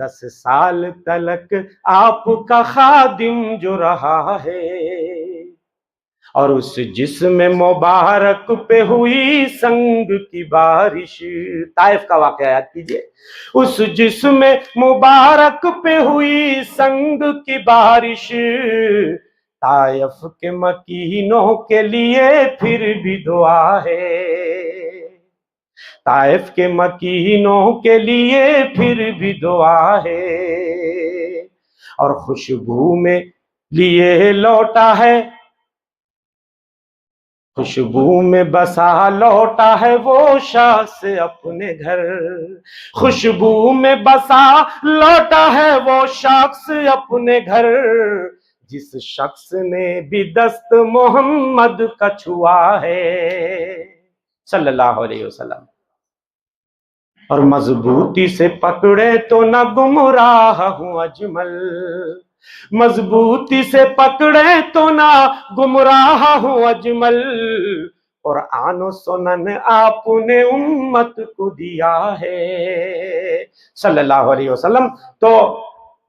10 سال تلک آپ کا خادم جو رہا ہے، اور اس جسم مبارک پہ ہوئی سنگ کی بارش. طائف کا واقعہ یاد کیجئے. اس جسم مبارک پہ ہوئی سنگ کی بارش، طائف کے مکینوں کے لیے پھر بھی دعا ہے. طائف کے مکینوں کے لیے پھر بھی دعا ہے. اور خوشبو میں لیے لوٹا ہے، خوشبو میں بسا لوٹا ہے وہ شخص اپنے گھر. خوشبو میں بسا لوٹا ہے وہ شخص اپنے گھر، جس شخص نے بھی دست محمد کا چھوا ہے صلی اللہ علیہ وسلم. اور مضبوطی سے پکڑے تو نہ گمراہ ہوں اجمل، مضبوطی سے پکڑے تو نہ گمراہ ہوں اجمل. قرآن و سنن آپ نے امت کو دیا ہے صلی اللہ علیہ وسلم. تو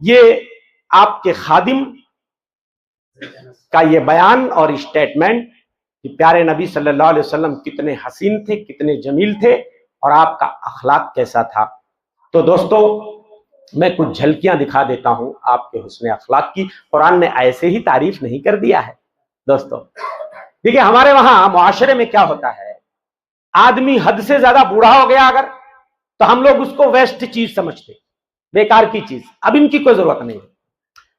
یہ آپ کے خادم کا یہ بیان اور اسٹیٹمنٹ کہ پیارے نبی صلی اللہ علیہ وسلم کتنے حسین تھے، کتنے جمیل تھے، اور آپ کا اخلاق کیسا تھا. تو دوستو میں کچھ جھلکیاں دکھا دیتا ہوں آپ کے حسن اخلاق کی. قرآن نے ایسے ہی تعریف نہیں کر دیا ہے دوستو. دیکھیں ہمارے وہاں معاشرے میں کیا ہوتا ہے، آدمی حد سے زیادہ بوڑھا ہو گیا اگر، تو ہم لوگ اس کو ویسٹ چیز سمجھتے، بیکار کی چیز، اب ان کی کوئی ضرورت نہیں.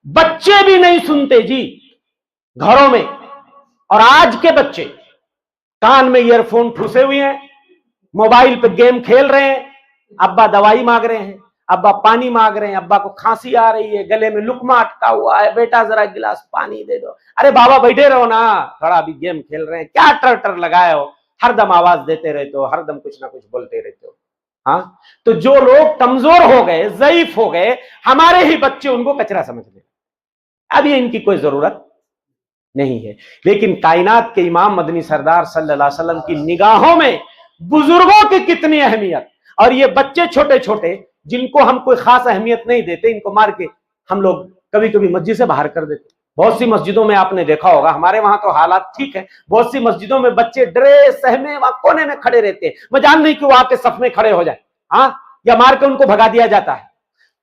بچے بھی نہیں سنتے جی گھروں میں. اور آج کے بچے کان میں ایئر فون ٹھوسے ہوئے ہیں، موبائل پہ گیم کھیل رہے ہیں، ابا دوائی مانگ رہے ہیں، ابا پانی مانگ رہے ہیں، ابا کو کھانسی آ رہی ہے، گلے میں لقمہ اٹکا ہوا ہے، بیٹا ذرا گلاس پانی دے دو. ارے بابا بیٹھے رہو نا، تھوڑا ابھی گیم کھیل رہے ہیں، کیا ٹر ٹر لگائے ہو، ہر دم آواز دیتے رہتے ہو، ہر دم کچھ نہ کچھ بولتے رہتے ہو. ہاں تو جو لوگ کمزور ہو گئے، ضعیف ہو گئے، ہمارے ہی بچے ان کو کچرا سمجھ لیں. ابھی ان کی کوئی ضرورت نہیں ہے. لیکن کائنات کے امام مدنی سردار صلی اللہ علیہ وسلم کی نگاہوں میں بزرگوں کی کتنی اہمیت. اور یہ بچے چھوٹے چھوٹے جن کو ہم کوئی خاص اہمیت نہیں دیتے، ان کو مار کے ہم لوگ کبھی کبھی مسجد سے باہر کر دیتے. بہت سی مسجدوں میں آپ نے دیکھا ہوگا، ہمارے وہاں تو حالات ٹھیک ہے، بہت سی مسجدوں میں بچے ڈرے سہمے کونے میں کھڑے رہتے ہیں. میں جان نہیں کہ وہ آپ کے صف میں کھڑے ہو جائیں، ہاں، یا مار کے ان کو بھگا دیا جاتا ہے.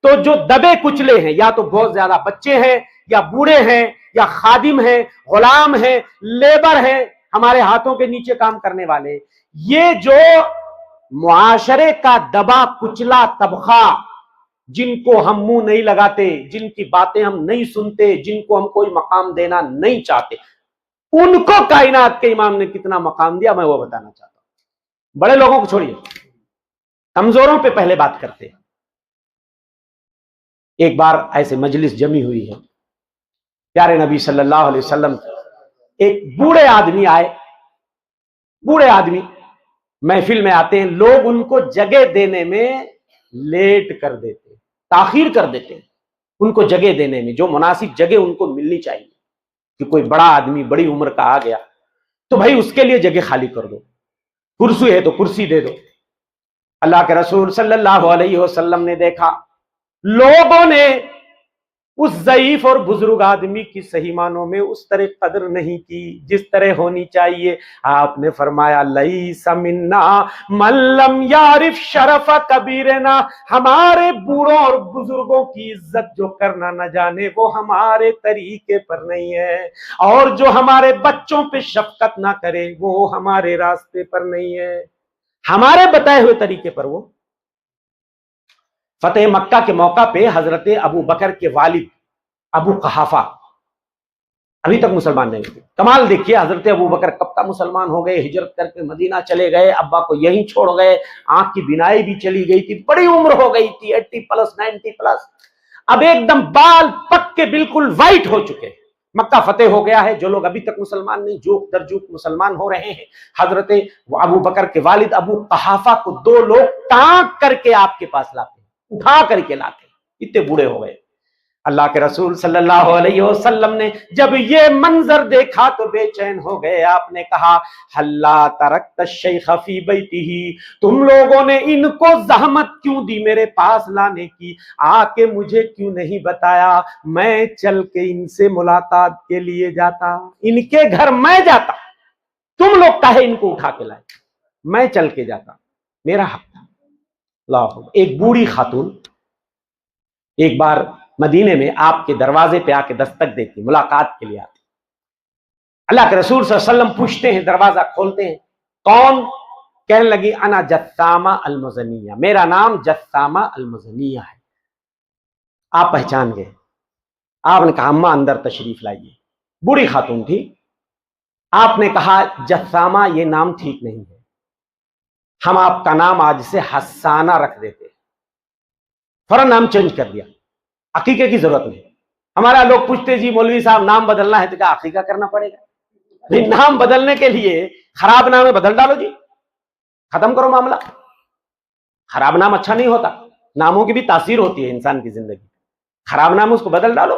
تو جو دبے کچلے ہیں، یا تو بہت زیادہ بچے ہیں، یا بوڑھے ہیں، یا خادم ہیں، غلام ہیں، لیبر ہیں، ہمارے ہاتھوں کے نیچے کام کرنے والے، یہ جو معاشرے کا دبا کچلا طبقہ، جن کو ہم منہ نہیں لگاتے، جن کی باتیں ہم نہیں سنتے، جن کو ہم کوئی مقام دینا نہیں چاہتے، ان کو کائنات کے امام نے کتنا مقام دیا میں وہ بتانا چاہتا ہوں. بڑے لوگوں کو چھوڑیے، کمزوروں پہ پہلے بات کرتے ہیں. ایک بار ایسے مجلس جمی ہوئی ہے، پیارے نبی صلی اللہ علیہ وسلم ایک بوڑھے آدمی آئے. بوڑھے آدمی محفل میں آتے ہیں، لوگ ان کو جگہ دینے میں لیٹ کر دیتے، تاخیر کر دیتے ہیں. ان کو جگہ دینے میں جو مناسب جگہ ان کو ملنی چاہیے، کہ کوئی بڑا آدمی بڑی عمر کا آ گیا تو بھائی اس کے لیے جگہ خالی کر دو، کرسی ہے تو کرسی دے دو. اللہ کے رسول صلی اللہ علیہ وسلم نے دیکھا لوگوں نے اس ضعیف اور بزرگ آدمی کی صحیح معنوں میں اس طرح قدر نہیں کی جس طرح ہونی چاہیے. آپ نے فرمایا لیس منا من لم یعرف شرف کبیرنا، ہمارے بوڑھوں اور بزرگوں کی عزت جو کرنا نہ جانے وہ ہمارے طریقے پر نہیں ہے، اور جو ہمارے بچوں پہ شفقت نہ کرے وہ ہمارے راستے پر نہیں ہے، ہمارے بتائے ہوئے طریقے پر. وہ فتح مکہ کے موقع پہ حضرت ابو بکر کے والد ابو قحافہ ابھی تک مسلمان نہیں تھے. کمال دیکھیے، حضرت ابو بکر کب کا مسلمان ہو گئے، ہجرت کر کے مدینہ چلے گئے، ابا کو یہیں چھوڑ گئے، آنکھ کی بینائی بھی چلی گئی تھی، بڑی عمر ہو گئی تھی، 80 پلس 90 پلس، اب ایک دم بال پک کے بالکل وائٹ ہو چکے. مکہ فتح ہو گیا ہے، جو لوگ ابھی تک مسلمان نہیں جوک در جوک مسلمان ہو رہے ہیں. حضرت ابو بکر کے والد ابو قحافہ کو 2 لوگ ٹانک کر کے آپ کے پاس لاتے، اٹھا کر کے لاتے، اتنے بوڑھے ہو گئے. اللہ کے رسول صلی اللہ علیہ وسلم نے جب یہ منظر دیکھا تو بے چین ہو گئے. آپ نے کہا ہلا ترکت الشیخ فی بیتہ، تم لوگوں نے ان کو زحمت کیوں دی میرے پاس لانے کی؟ آ کے مجھے کیوں نہیں بتایا؟ میں چل کے ان سے ملاقات کے لیے جاتا، ان کے گھر میں جاتا. تم لوگ کہے ان کو اٹھا کے لائے، میں چل کے جاتا، میرا حق تھا. اللہ. ایک بوڑھی خاتون ایک بار مدینے میں آپ کے دروازے پہ آ کے دستک دیتی، ملاقات کے لیے آتی. اللہ کے رسول صلی اللہ علیہ وسلم پوچھتے ہیں، دروازہ کھولتے ہیں، کون؟ کہنے لگی انا جثامہ المزنیہ، میرا نام جثامہ المزنیہ ہے. آپ پہچان گئے. آپ نے کہا اماں اندر تشریف لائیے. بوڑھی خاتون تھی. آپ نے کہا جثامہ یہ نام ٹھیک نہیں ہے، ہم آپ کا نام آج سے حسانہ رکھ دیتے. فوراً نام چینج کر دیا. عقیقے کی ضرورت نہیں. ہمارا لوگ پوچھتے جی مولوی صاحب نام بدلنا ہے تو کیا عقیقہ کرنا پڑے گا؟ نام بدلنے کے لیے خراب نام ہے بدل ڈالو جی، ختم کرو معاملہ. خراب نام اچھا نہیں ہوتا، ناموں کی بھی تاثیر ہوتی ہے انسان کی زندگی. خراب نام اس کو بدل ڈالو.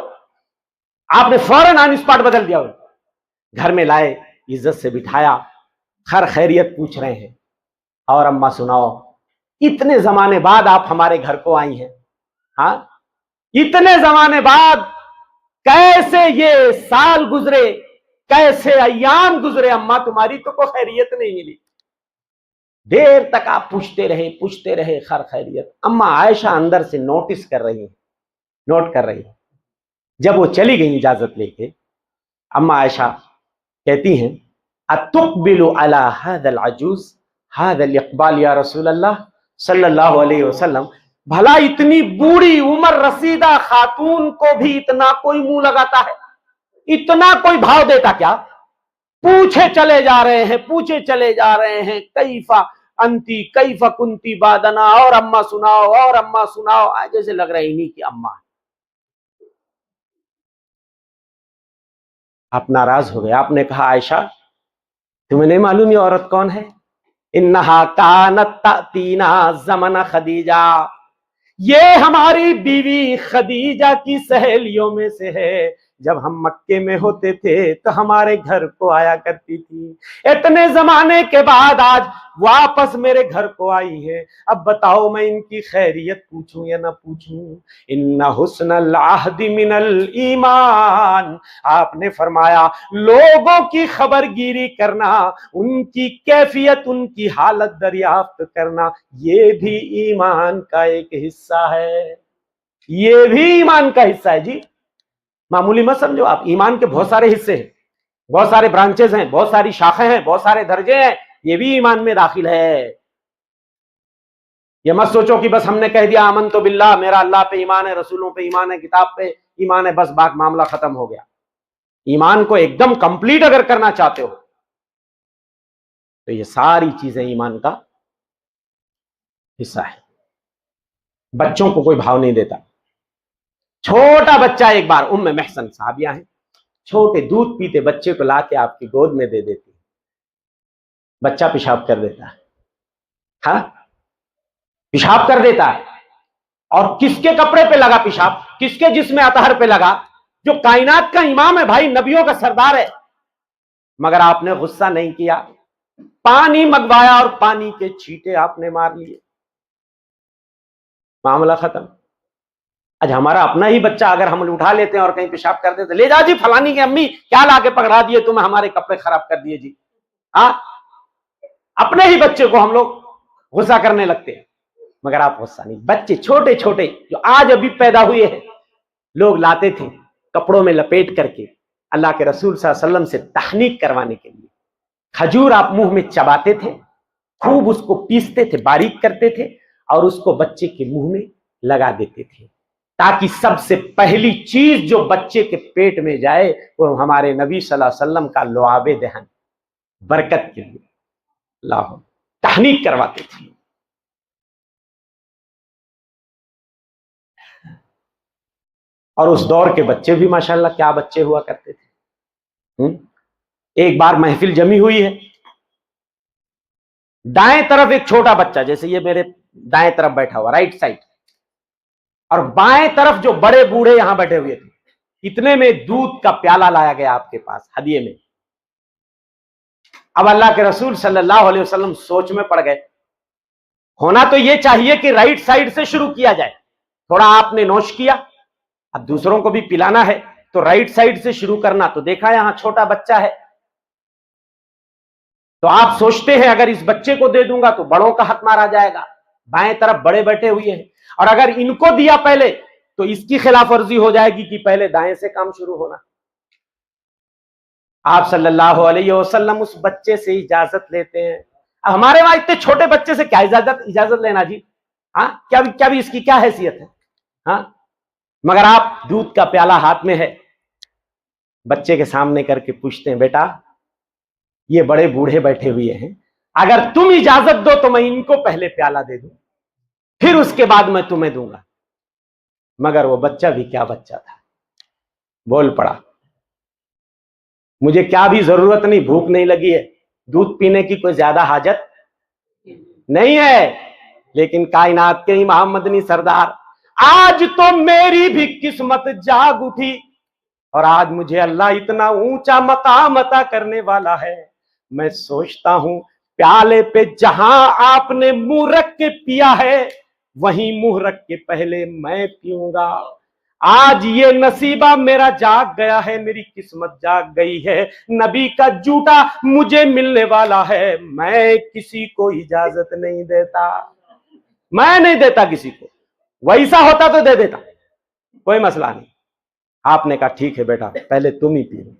آپ نے فوراً آن اسپاٹ بدل دیا. گھر میں لائے، عزت سے بٹھایا، خیر خیریت پوچھ رہے ہیں. اور اماں سناؤ، اتنے زمانے بعد آپ ہمارے گھر کو آئی ہیں. ہاں، اتنے زمانے بعد کیسے یہ سال گزرے، کیسے ایام گزرے، اماں تمہاری تو کوئی خیریت نہیں ملی. دیر تک آپ پوچھتے رہے خیر خیریت. اماں عائشہ اندر سے نوٹس کر رہی ہیں، نوٹ کر رہی ہیں. جب وہ چلی گئی اجازت لے کے، اماں عائشہ کہتی ہیں اتقبل علی هذا العجوز هذا الاقبال یا رسول اللہ صلی اللہ علیہ وسلم. بھلا اتنی بوڑھی عمر رسیدہ خاتون کو بھی اتنا کوئی منہ لگاتا ہے، اتنا کوئی بھاؤ دیتا کیا؟ پوچھے چلے جا رہے ہیں کیفا انتی کیفا کنتی بادنا، اور اماں سناؤ، اور اماں سناؤ. جیسے لگ رہا ہے انہی کی اماں. آپ ناراض ہو گئے. آپ نے کہا عائشہ تمہیں نہیں معلوم یہ عورت کون ہے؟ انہا کانت تأتینا زمن خدیجہ، یہ ہماری بیوی خدیجہ کی سہیلیوں میں سے ہے. جب ہم مکے میں ہوتے تھے تو ہمارے گھر کو آیا کرتی تھی. اتنے زمانے کے بعد آج واپس میرے گھر کو آئی ہے. اب بتاؤ میں ان کی خیریت پوچھوں یا نہ پوچھوں؟ ان حسن العہد من الایمان، آپ نے فرمایا لوگوں کی خبر گیری کرنا، ان کی کیفیت، ان کی حالت دریافت کرنا، یہ بھی ایمان کا ایک حصہ ہے. یہ بھی ایمان کا حصہ ہے جی. معمولی مت سمجھو آپ. ایمان کے بہت سارے حصے ہیں، بہت سارے برانچز ہیں، بہت ساری شاخیں ہیں، بہت سارے درجے ہیں. یہ بھی ایمان میں داخل ہے. یہ مت سوچو کہ بس ہم نے کہہ دیا آمنت باللہ، میرا اللہ پہ ایمان ہے، رسولوں پہ ایمان ہے، کتاب پہ ایمان ہے، بس باقی معاملہ ختم ہو گیا. ایمان کو ایک دم کمپلیٹ اگر کرنا چاہتے ہو تو یہ ساری چیزیں ایمان کا حصہ ہے. بچوں کو کوئی بھاؤ نہیں دیتا. چھوٹا بچہ، ایک بار ام محسن صحابیہ ہیں، چھوٹے دودھ پیتے بچے کو لا کے آپ کی گود میں دے دیتی. بچہ پیشاب کر دیتا ہے. ہاں، پیشاب کر دیتا ہے. اور کس کے کپڑے پہ لگا پیشاب؟ کس کے جسم اطہر پہ لگا؟ جو کائنات کا امام ہے بھائی، نبیوں کا سردار ہے. مگر آپ نے غصہ نہیں کیا، پانی منگوایا اور پانی کے چھینٹے آپ نے مار لیے. معاملہ ختم. آج ہمارا اپنا ہی بچہ اگر ہم اٹھا لیتے ہیں اور کہیں پیشاب کر دیتے، لے جا جی فلانی کی امی کیا لا کے پکڑا دیے تمہیں، ہمارے کپڑے خراب کر دیے جی. ہاں، اپنے ہی بچے کو ہم لوگ غصہ کرنے لگتے ہیں. مگر آپ غصہ نہیں. بچے چھوٹے چھوٹے جو آج ابھی پیدا ہوئے ہیں، لوگ لاتے تھے کپڑوں میں لپیٹ کر کے اللہ کے رسول صلی اللہ علیہ وسلم سے تحنیک کروانے کے لیے. کھجور آپ منہ میں چباتے تھے، خوب اس کو پیستے تھے، باریک کرتے تھے، اور اس کو بچے کے منہ میں لگا دیتے تھے، تاکہ سب سے پہلی چیز جو بچے کے پیٹ میں جائے وہ ہمارے نبی صلی اللہ علیہ وسلم کا لعاب دہن، برکت کے لیے. اللہ تحنیک کرواتے تھے. اور اس دور کے بچے بھی ماشاءاللہ کیا بچے ہوا کرتے تھے. ایک بار محفل جمی ہوئی ہے، دائیں طرف ایک چھوٹا بچہ، جیسے یہ میرے دائیں طرف بیٹھا ہوا، رائٹ سائڈ، اور بائیں طرف جو بڑے بوڑھے یہاں بیٹھے ہوئے تھے، اتنے میں دودھ کا پیالہ لایا گیا آپ کے پاس ہدیے میں۔ اب اللہ کے رسول صلی اللہ علیہ وسلم سوچ میں پڑ گئے۔ ہونا تو یہ چاہیے کہ رائٹ سائڈ سے شروع کیا جائے، تھوڑا آپ نے نوش کیا، اب دوسروں کو بھی پلانا ہے تو رائٹ سائڈ سے شروع کرنا، تو دیکھا یہاں چھوٹا بچہ ہے، تو آپ سوچتے ہیں اگر اس بچے کو دے دوں گا تو بڑوں کا حق مارا جائے گا، بائیں طرف بڑے بیٹھے ہوئے ہیں، اور اگر ان کو دیا پہلے تو اس کی خلاف ورزی ہو جائے گی کہ پہلے دائیں سے کام شروع ہونا۔ آپ صلی اللہ علیہ وسلم اس بچے سے اجازت لیتے ہیں۔ ہمارے وہاں اتنے چھوٹے بچے سے کیا اجازت لینا جی، ہاں کیا بھی اس کی کیا حیثیت ہے، ہاں؟ مگر آپ دودھ کا پیالہ ہاتھ میں ہے، بچے کے سامنے کر کے پوچھتے ہیں، بیٹا یہ بڑے بوڑھے بیٹھے ہوئے ہیں، اگر تم اجازت دو تو میں ان کو پہلے پیالہ دے دوں، پھر اس کے بعد میں تمہیں دوں گا۔ مگر وہ بچہ بھی کیا بچہ تھا، بول پڑا، مجھے کیا بھی ضرورت نہیں، بھوک نہیں لگی ہے، دودھ پینے کی کوئی زیادہ حاجت نہیں ہے، لیکن کائنات کے امام مدنی سردار، آج تو میری بھی قسمت جاگ اٹھی، اور آج مجھے اللہ اتنا اونچا مقام عطا کرنے والا ہے، میں سوچتا ہوں پیالے پہ جہاں آپ نے منہ رکھ کے پیا ہے وہیں منہ رکھ کے پہلے میں پیوں گا۔ آج یہ نصیبہ میرا جاگ گیا ہے، میری قسمت جاگ گئی ہے، نبی کا جھوٹا مجھے ملنے والا ہے، میں کسی کو اجازت نہیں دیتا، میں نہیں دیتا کسی کو، ویسا ہوتا تو دے دیتا، کوئی مسئلہ نہیں۔ آپ نے کہا ٹھیک ہے بیٹا پہلے تم ہی پی لو،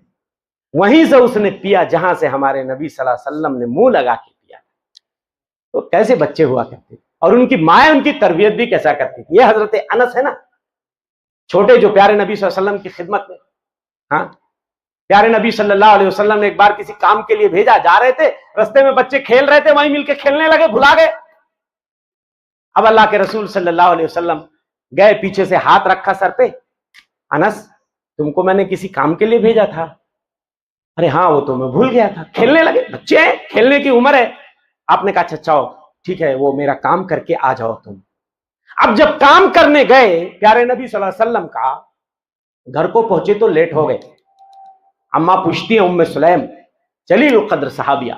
وہیں سے اس نے پیا جہاں سے ہمارے نبی صلی اللہ علیہ وسلم نے منہ لگا کے پیا۔ تو کیسے بچے ہوا کرتے، اور ان کی مائیں ان کی تربیت بھی کیسا کرتی تھی۔ یہ حضرت انس ہے نا، چھوٹے جو پیارے نبی صلی اللہ علیہ وسلم کی خدمت میں، ہاں پیارے نبی صلی اللہ علیہ وسلم نے ایک بار کسی کام کے لیے بھیجا، جا رہے تھے، رستے میں بچے کھیل رہے تھے، وہیں مل کے کھیلنے لگے، بھلا گئے۔ اب اللہ کے رسول صلی اللہ علیہ وسلم گئے، پیچھے سے ہاتھ رکھا سر پہ، انس تم کو میں نے کسی کام کے لیے بھیجا تھا؟ ارے ہاں وہ تو میں بھول گیا تھا۔ کھیلنے لگے، بچے ہیں، کھیلنے کی عمر ہے۔ آپ نے کہا اچھا چاہو ٹھیک ہے، وہ میرا کام کر کے آ جاؤ تم۔ اب جب کام کرنے گئے پیارے نبی صلی اللہ علیہ وسلم کا، گھر کو پہنچے تو لیٹ ہو گئے۔ اماں پوچھتی ہیں ام سلیم جلیل القدر صحابیہ،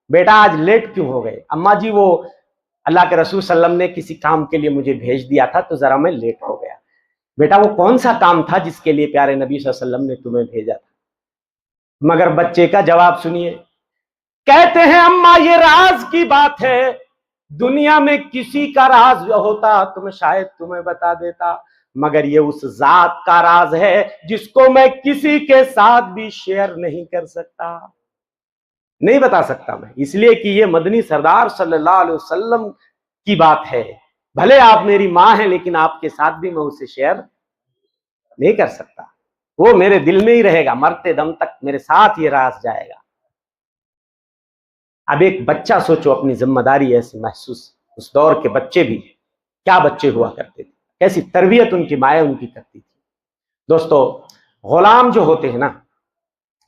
بیٹا آج لیٹ کیوں ہو گئے؟ اماں جی وہ اللہ کے رسول صلی اللہ علیہ وسلم نے کسی کام کے لیے مجھے بھیج دیا تھا تو ذرا میں لیٹ ہو گیا۔ بیٹا وہ کون سا کام تھا جس کے لیے پیارے نبی صلی اللہ علیہ وسلم نے تمہیں بھیجا تھا؟ مگر بچے کا جواب سنیے، کہتے ہیں اماں یہ راز کی بات ہے، دنیا میں کسی کا راز ہوتا تو میں شاید تمہیں بتا دیتا، مگر یہ اس ذات کا راز ہے جس کو میں کسی کے ساتھ بھی شیئر نہیں کر سکتا، نہیں بتا سکتا میں، اس لیے کہ یہ مدنی سردار صلی اللہ علیہ وسلم کی بات ہے، بھلے آپ میری ماں ہیں لیکن آپ کے ساتھ بھی میں اسے شیئر نہیں کر سکتا، وہ میرے دل میں ہی رہے گا، مرتے دم تک میرے ساتھ یہ راز جائے گا۔ اب ایک بچہ سوچو اپنی ذمہ داری ایسی محسوس، اس دور کے بچے بھی کیا بچے ہوا کرتے تھے، کیسی تربیت ان کی مائیں ان کی کرتی تھی۔ دوستو غلام جو ہوتے ہیں نا،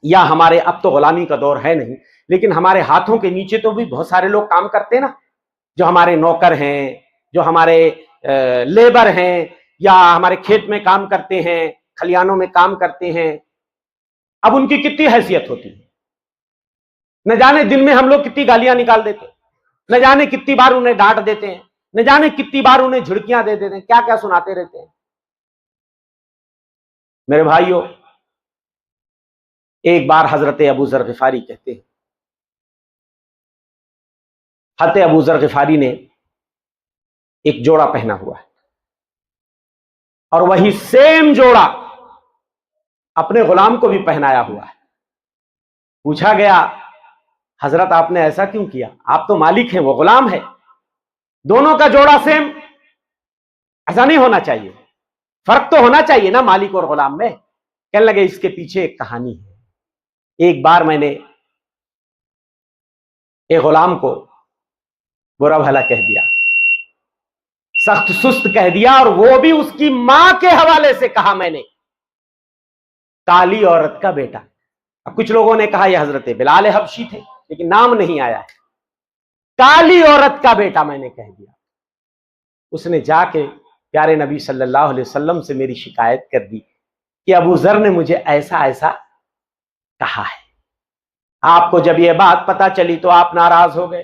یا ہمارے اب تو غلامی کا دور ہے نہیں، لیکن ہمارے ہاتھوں کے نیچے تو بھی بہت سارے لوگ کام کرتے ہیں نا، جو ہمارے نوکر ہیں، جو ہمارے لیبر ہیں، یا ہمارے کھیت میں کام کرتے ہیں، کھلیانوں میں کام کرتے ہیں، اب ان کی کتنی حیثیت ہوتی ہے، نہ جانے دن میں ہم لوگ کتنی گالیاں نکال دیتے ہیں، نہ جانے کتنی بار انہیں ڈانٹ دیتے ہیں، نہ جانے کتنی بار انہیں جھڑکیاں دے دیتے ہیں، کیا کیا سناتے رہتے ہیں۔ میرے بھائیوں، ایک بار حضرت ابو ذر غفاری کہتے ہیں، حضرت ابو ذر غفاری نے ایک جوڑا پہنا ہوا ہے، اور وہی سیم جوڑا اپنے غلام کو بھی پہنایا ہوا ہے۔ پوچھا گیا حضرت آپ نے ایسا کیوں کیا؟ آپ تو مالک ہیں، وہ غلام ہے، دونوں کا جوڑا سیم، ایسا نہیں ہونا چاہیے، فرق تو ہونا چاہیے نا مالک اور غلام میں۔ کہنے لگے اس کے پیچھے ایک کہانی ہے، ایک بار میں نے ایک غلام کو برا بھلا کہہ دیا، سخت سست کہہ دیا، اور وہ بھی اس کی ماں کے حوالے سے کہا میں نے، کالی عورت کا بیٹا۔ اب کچھ لوگوں نے کہا یہ حضرت بلال حبشی تھے، لیکن نام نہیں آیا ہے، کالی عورت کا بیٹا میں نے کہہ دیا۔ اس نے جا کے پیارے نبی صلی اللہ علیہ وسلم سے میری شکایت کر دی کہ ابو ذر نے مجھے ایسا ایسا کہا ہے۔ آپ کو جب یہ بات پتا چلی تو آپ ناراض ہو گئے۔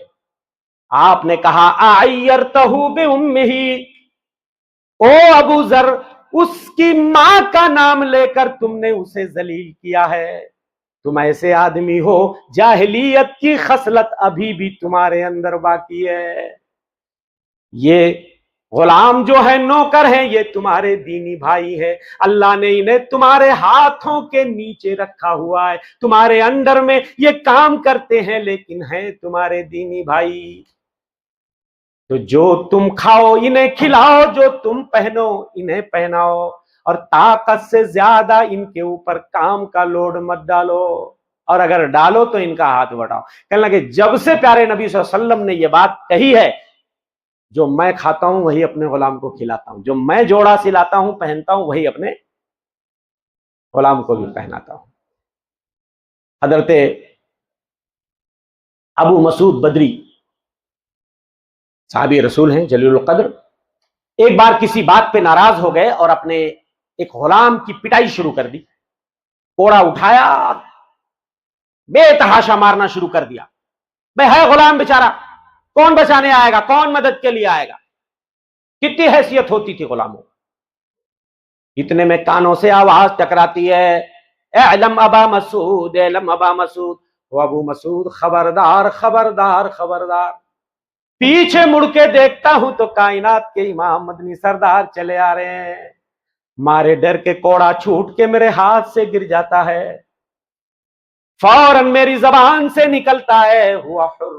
آپ نے کہا اعیرتہ بامہ، او ابو ذر، اس کی ماں کا نام لے کر تم نے اسے ذلیل کیا ہے۔ تم ایسے آدمی ہو، جاہلیت کی خصلت ابھی بھی تمہارے اندر باقی ہے۔ یہ غلام جو ہے، نوکر ہیں، یہ تمہارے دینی بھائی ہے۔ اللہ نے انہیں تمہارے ہاتھوں کے نیچے رکھا ہوا ہے، تمہارے انڈر میں یہ کام کرتے ہیں، لیکن ہیں تمہارے دینی بھائی۔ تو جو تم کھاؤ انہیں کھلاؤ، جو تم پہنو انہیں پہناؤ، اور طاقت سے زیادہ ان کے اوپر کام کا لوڈ مت ڈالو، اور اگر ڈالو تو ان کا ہاتھ بڑھاؤ۔ کہنے لگے جب سے پیارے نبی صلی اللہ علیہ وسلم نے یہ بات کہی ہے، جو میں کھاتا ہوں وہی اپنے غلام کو کھلاتا ہوں، جو میں جوڑا سلاتا ہوں پہنتا ہوں وہی اپنے غلام کو بھی پہناتا ہوں۔ حضرت ابو مسعود بدری صحابی رسول ہیں، جلیل القدر، ایک بار کسی بات پہ ناراض ہو گئے اور اپنے ایک غلام کی پٹائی شروع کر دی۔ کوڑا اٹھایا، بے تحاشا مارنا شروع کر دیا۔ بھائی ہے غلام بیچارہ، کون بچانے آئے گا، کون مدد کے لیے آئے گا؟ کتنی حیثیت ہوتی تھی غلاموں۔ اتنے میں کانوں سے آواز ٹکراتی ہے، اعلم ابا مسعود، اعلم ابا مسعود۔ وہ ابو مسعود، خبردار خبردار خبردار۔ پیچھے مڑ کے دیکھتا ہوں تو کائنات کے امام مدنی سردار چلے آ رہے ہیں۔ مارے ڈر کے کوڑا چھوٹ کے میرے ہاتھ سے گر جاتا ہے، فوراً میری زبان سے نکلتا ہے، ہوا حر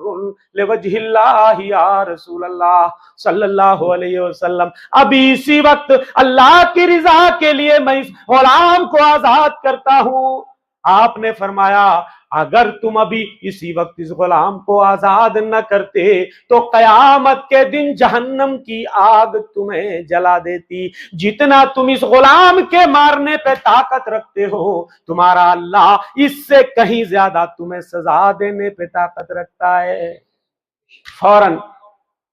لوجہ اللہ یا رسول اللہ صلی اللہ علیہ وسلم۔ ابھی اسی وقت اللہ کی رضا کے لیے میں اس غلام کو آزاد کرتا ہوں۔ آپ نے فرمایا اگر تم ابھی اسی وقت اس غلام کو آزاد نہ کرتے تو قیامت کے دن جہنم کی آگ تمہیں جلا دیتی۔ جتنا تم اس غلام کے مارنے پہ طاقت رکھتے ہو، تمہارا اللہ اس سے کہیں زیادہ تمہیں سزا دینے پہ طاقت رکھتا ہے۔ فوراً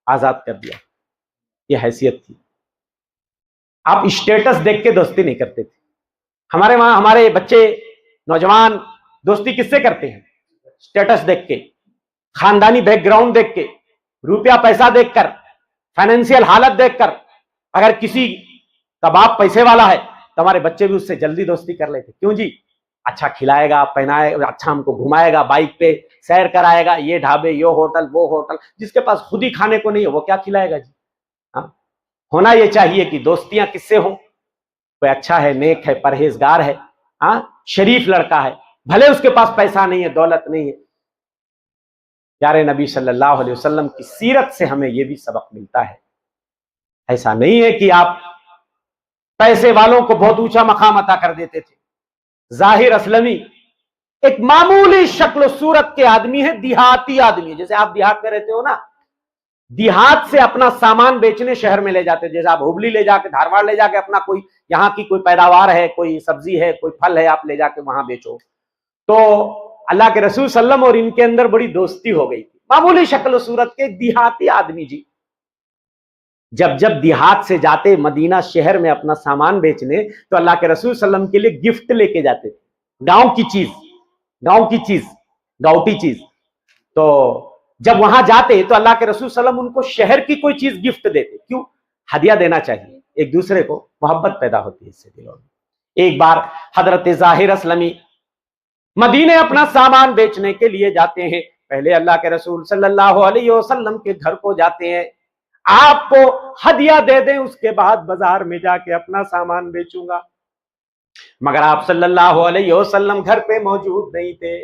آزاد کر دیا۔ یہ حیثیت تھی۔ آپ اسٹیٹس دیکھ کے دوستی نہیں کرتے تھے۔ ہمارے وہاں ہمارے بچے، نوجوان دوستی کس سے کرتے ہیں؟ سٹیٹس دیکھ کے، خاندانی بیک گراؤنڈ دیکھ کے، روپیہ پیسہ دیکھ کر، فائنینشیل حالت دیکھ کر۔ اگر کسی کا باپ پیسے والا ہے تو ہمارے بچے بھی اس سے جلدی دوستی کر لیتے۔ کیوں جی؟ اچھا کھلائے گا، پہنائے گا، اچھا ہم کو گھمائے گا، بائک پہ سیر کرائے گا، یہ ڈھابے، یہ ہوٹل، وہ ہوٹل۔ جس کے پاس خود ہی کھانے کو نہیں ہے وہ کیا کھلائے گا جی؟ ہونا یہ چاہیے کہ دوستیاں کس سے ہوں؟ کوئی اچھا ہے، نیک ہے، پرہیزگار ہے، شریف لڑکا ہے، بھلے اس کے پاس پیسہ نہیں ہے، دولت نہیں ہے۔ پیارے نبی صلی اللہ علیہ وسلم کی سیرت سے ہمیں یہ بھی سبق ملتا ہے۔ ایسا نہیں ہے کہ آپ پیسے والوں کو بہت اونچا مقام عطا کر دیتے تھے۔ ظاہر اسلمی ایک معمولی شکل و صورت کے آدمی ہے، دیہاتی آدمی ہے۔ جیسے آپ دیہات میں رہتے ہو نا، دیہات سے اپنا سامان بیچنے شہر میں لے جاتے، جیسے آپ ہبلی لے جا کے، دھارواڑ لے جا کے اپنا کوئی یہاں کی کوئی پیداوار ہے، کوئی سبزی ہے، کوئی پھل ہے، آپ لے جا کے وہاں بیچو۔ تو اللہ کے رسول صلی اللہ علیہ وسلم اور ان کے اندر بڑی دوستی ہو گئی تھی۔ معمولی شکل و صورت کے دیہاتی آدمی جی جب دیہات سے جاتے مدینہ شہر میں اپنا سامان بیچنے تو اللہ کے رسول صلی اللہ علیہ وسلم کے لیے گفٹ لے کے جاتے تھے، گاؤں کی چیز، گاؤٹی چیز۔ تو جب وہاں جاتے تو اللہ کے رسول صلی اللہ علیہ وسلم ان کو شہر کی کوئی چیز گفٹ دیتے۔ کیوں؟ ہدیہ دینا چاہیے، ایک دوسرے کو محبت پیدا ہوتی ہے اس سے دلوں میں۔ ایک بار حضرت ظاہر اسلمی مدینے اپنا سامان بیچنے کے لیے جاتے ہیں۔ پہلے اللہ کے رسول صلی اللہ علیہ وسلم کے گھر کو جاتے ہیں، آپ کو ہدیہ دے دیں، اس کے بعد بازار میں جا کے اپنا سامان بیچوں گا۔ مگر آپ صلی اللہ علیہ وسلم گھر پہ موجود نہیں تھے،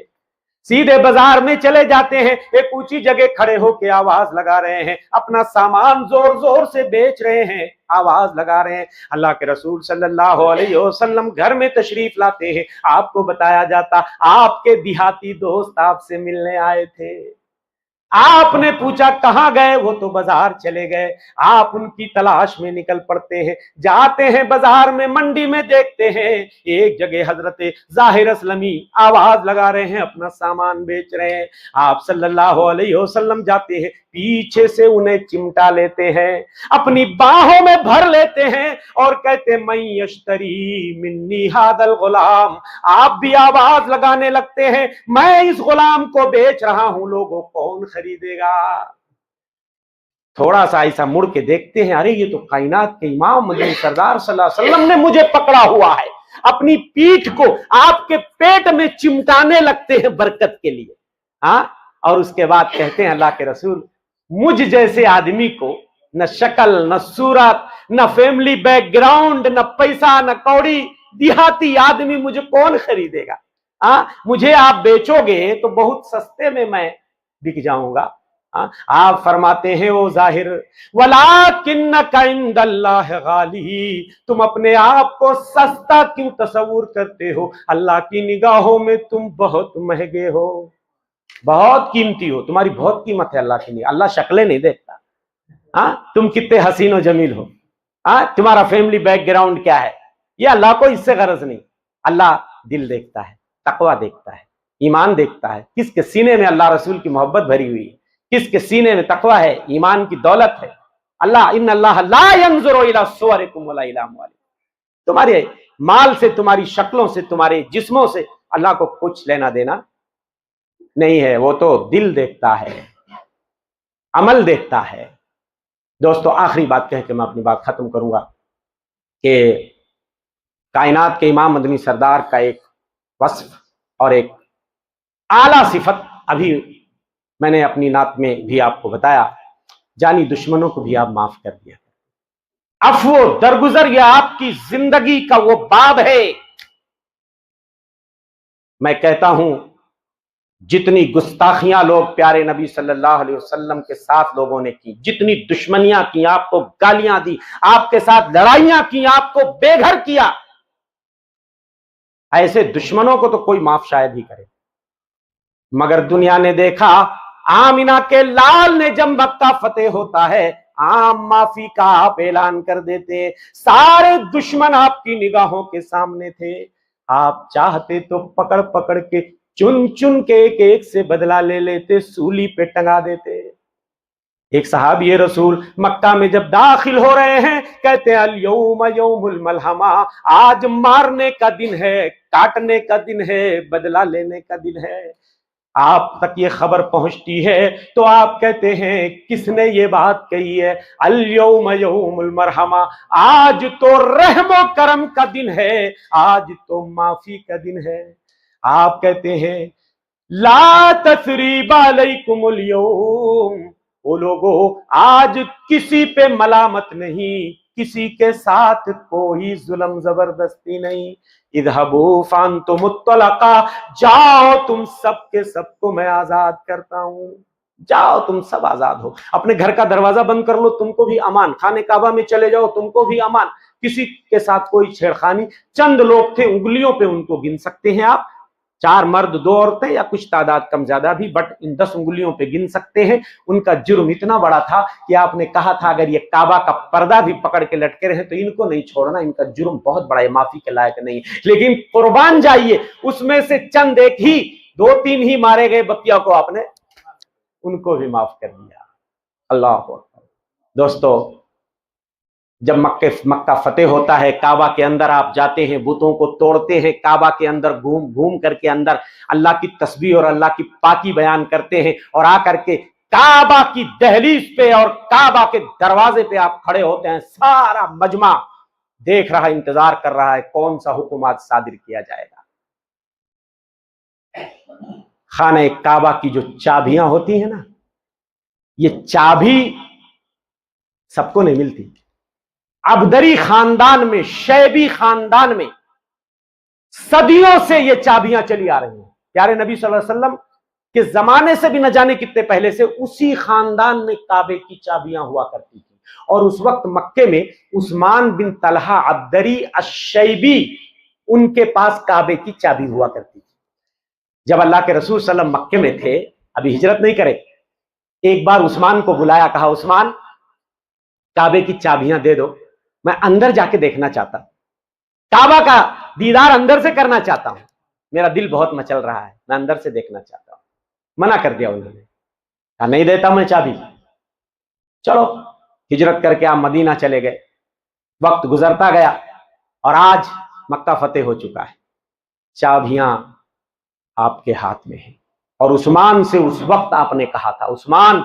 سیدھے بازار میں چلے جاتے ہیں، ایک اونچی جگہ کھڑے ہو کے آواز لگا رہے ہیں، اپنا سامان زور زور سے بیچ رہے ہیں، آواز لگا رہے ہیں۔ اللہ کے رسول صلی اللہ علیہ وسلم گھر میں تشریف لاتے ہیں، آپ کو بتایا جاتا آپ کے دیہاتی دوست آپ سے ملنے آئے تھے۔ آپ نے پوچھا کہاں گئے؟ وہ تو بازار چلے گئے۔ آپ ان کی تلاش میں نکل پڑتے ہیں، جاتے ہیں بازار میں، منڈی میں، دیکھتے ہیں ایک جگہ حضرت ظاہر اسلمی آواز لگا رہے ہیں، اپنا سامان بیچ رہے ہیں۔ آپ صلی اللہ علیہ وسلم جاتے ہیں، پیچھے سے انہیں چمٹا لیتے ہیں، اپنی باہوں میں بھر لیتے ہیں اور کہتے ہیں من یشتری منی ھذا الغلام۔ آپ بھی آواز لگانے لگتے ہیں، میں اس غلام کو بیچ رہا ہوں، لوگوں کون خریدے گا؟ تھوڑا سا ایسا مڑ کے دیکھتے ہیں، ارے یہ تو کائنات کے امام مدنی سردار صلی اللہ علیہ وسلم نے مجھے پکڑا ہوا ہے۔ اپنی پیٹھ کو آپ کے پیٹ میں چمٹانے لگتے ہیں برکت کے لیے، ہاں، اور اس کے بعد کہتے ہیں اللہ کے رسول مجھ جیسے آدمی کو نہ شکل، نہ صورت، نہ فیملی بیک گراؤنڈ، نہ پیسہ، نہ کوڑی، دیہاتی آدمی، مجھے کون خریدے گا؟ مجھے آپ بیچو گے تو بہت سستے میں بک جاؤں گا۔ آپ فرماتے ہیں او ظاہر وَلَٰكِنَّكَ عِندَ اللَّهِ غَالِي، تم اپنے آپ کو سستا کیوں تصور کرتے ہو؟ اللہ کی نگاہوں میں تم بہت مہنگے ہو، بہت قیمتی ہو، تمہاری بہت قیمت ہے اللہ کی نگاہ۔ اللہ شکلیں نہیں دیکھتا، تم کتنے حسین و جمیل ہو، تمہارا فیملی بیک گراؤنڈ کیا ہے، یہ اللہ کو اس سے غرض نہیں۔ اللہ دل دیکھتا ہے، تقوی دیکھتا ہے، ایمان دیکھتا ہے، کس کے سینے میں اللہ رسول کی محبت بھری ہوئی ہے، کس کے سینے میں تقوی ہے، ایمان کی دولت ہے۔ اللہ ان اللہ لا ينظر الى صورکم ولا الى اموالکم، تمہارے مال سے، تمہاری شکلوں سے، تمہارے جسموں سے اللہ کو کچھ لینا دینا نہیں ہے، وہ تو دل دیکھتا ہے، عمل دیکھتا ہے۔ دوستو آخری بات کہہ کے میں اپنی بات ختم کروں گا کہ کائنات کے امام مدنی سردار کا ایک وصف اور ایک اعلیٰ صفت ابھی میں نے اپنی نعت میں بھی آپ کو بتایا، جانی دشمنوں کو بھی آپ معاف کر دیا۔ عفو درگزر یہ آپ کی زندگی کا وہ باب ہے۔ میں کہتا ہوں جتنی گستاخیاں لوگ پیارے نبی صلی اللہ علیہ وسلم کے ساتھ لوگوں نے کی، جتنی دشمنیاں کی، آپ کو گالیاں دی، آپ کے ساتھ لڑائیاں کی، آپ کو بے گھر کیا، ایسے دشمنوں کو تو کوئی معاف شاید ہی کرے، مگر دنیا نے دیکھا آمینہ کے لال نے جب مکہ فتح ہوتا ہے عام معافی کا آپ اعلان کر دیتے، سارے دشمن آپ کی نگاہوں کے سامنے تھے، آپ چاہتے تو پکڑ پکڑ کے چن چن کے ایک ایک سے بدلہ لے لیتے، سولی پہ ٹنگا دیتے۔ ایک صحابی رسول مکہ میں جب داخل ہو رہے ہیں کہتے ہیں الیوم یوم الملحمہ، آج مارنے کا دن ہے، کاٹنے کا دن ہے، بدلہ لینے کا دن ہے۔ آپ تک یہ خبر پہنچتی ہے تو آپ کہتے ہیں کس نے یہ بات کہی ہے؟ الیوم یوم المرحمہ، آج تو رحم و کرم کا دن ہے، آج تو معافی کا دن ہے۔ آپ کہتے ہیں لا تثریب علیکم الیوم، وہ لوگوں آج کسی پہ ملامت نہیں، کسی کے ساتھ کوئی ظلم زبردستی نہیں، اذهبوا فانتم الطلقاء، جاؤ تم سب کے سب کو میں آزاد کرتا ہوں، جاؤ تم سب آزاد ہو، اپنے گھر کا دروازہ بند کر لو، تم کو بھی امان، خانہ کعبہ میں چلے جاؤ، تم کو بھی امان، کسی کے ساتھ کوئی چھیڑخانی۔ چند لوگ تھے، انگلیوں پہ ان کو گن سکتے ہیں آپ، 4 مرد 2 عورتیں یا کچھ تعداد کم زیادہ بھی، بٹ ان 10 انگلیوں پہ گن سکتے ہیں۔ ان کا جرم اتنا بڑا تھا کہ آپ نے کہا تھا اگر یہ کعبہ کا پردہ بھی پکڑ کے لٹکے رہے تو ان کو نہیں چھوڑنا، ان کا جرم بہت بڑا ہے، معافی کے لائق نہیں۔ لیکن قربان جائیے اس میں سے چند ایک ہی، 2-3 ہی مارے گئے بقیہ کو آپ نے ان کو بھی معاف کر دیا۔ اللہ اکبر۔ دوستو جب مکہ فتح ہوتا ہے، کعبہ کے اندر آپ جاتے ہیں، بتوں کو توڑتے ہیں، کعبہ کے اندر گھوم کر کے اندر اللہ کی تسبیح اور اللہ کی پاکی بیان کرتے ہیں، اور آ کر کے کعبہ کی دہلیز پہ اور کعبہ کے دروازے پہ آپ کھڑے ہوتے ہیں، سارا مجمع دیکھ رہا، انتظار کر رہا ہے کون سا حکم آج صادر کیا جائے گا۔ خانہ کعبہ کی جو چابیاں ہوتی ہیں نا، یہ چابی سب کو نہیں ملتی۔ عبدری خاندان میں، شیبی خاندان میں صدیوں سے یہ چابیاں چلی آ رہی ہیں۔ پیارے نبی صلی اللہ علیہ وسلم کے زمانے سے بھی نہ جانے کتنے پہلے سے اسی خاندان میں کعبے کی چابیاں ہوا کرتی تھی، اور اس وقت مکے میں عثمان بن طلحہ عبدری الشیبی ان کے پاس کعبے کی چابی ہوا کرتی تھی۔ جب اللہ کے رسول صلی اللہ علیہ وسلم مکے میں تھے، ابھی ہجرت نہیں کرے، ایک بار عثمان کو بلایا, کہا عثمان کعبے کی چابیاں دے دو, میں اندر جا کے دیکھنا چاہتا ہوں, کعبہ کا دیدار اندر سے کرنا چاہتا ہوں, میرا دل بہت مچل رہا ہے, میں اندر سے دیکھنا چاہتا ہوں. منع کر دیا انہوں نے, کہا نہیں دیتا میں چابی. چلو ہجرت کر کے آپ مدینہ چلے گئے, وقت گزرتا گیا اور آج مکہ فتح ہو چکا ہے, چابیاں آپ کے ہاتھ میں ہیں. اور عثمان سے اس وقت آپ نے کہا تھا, عثمان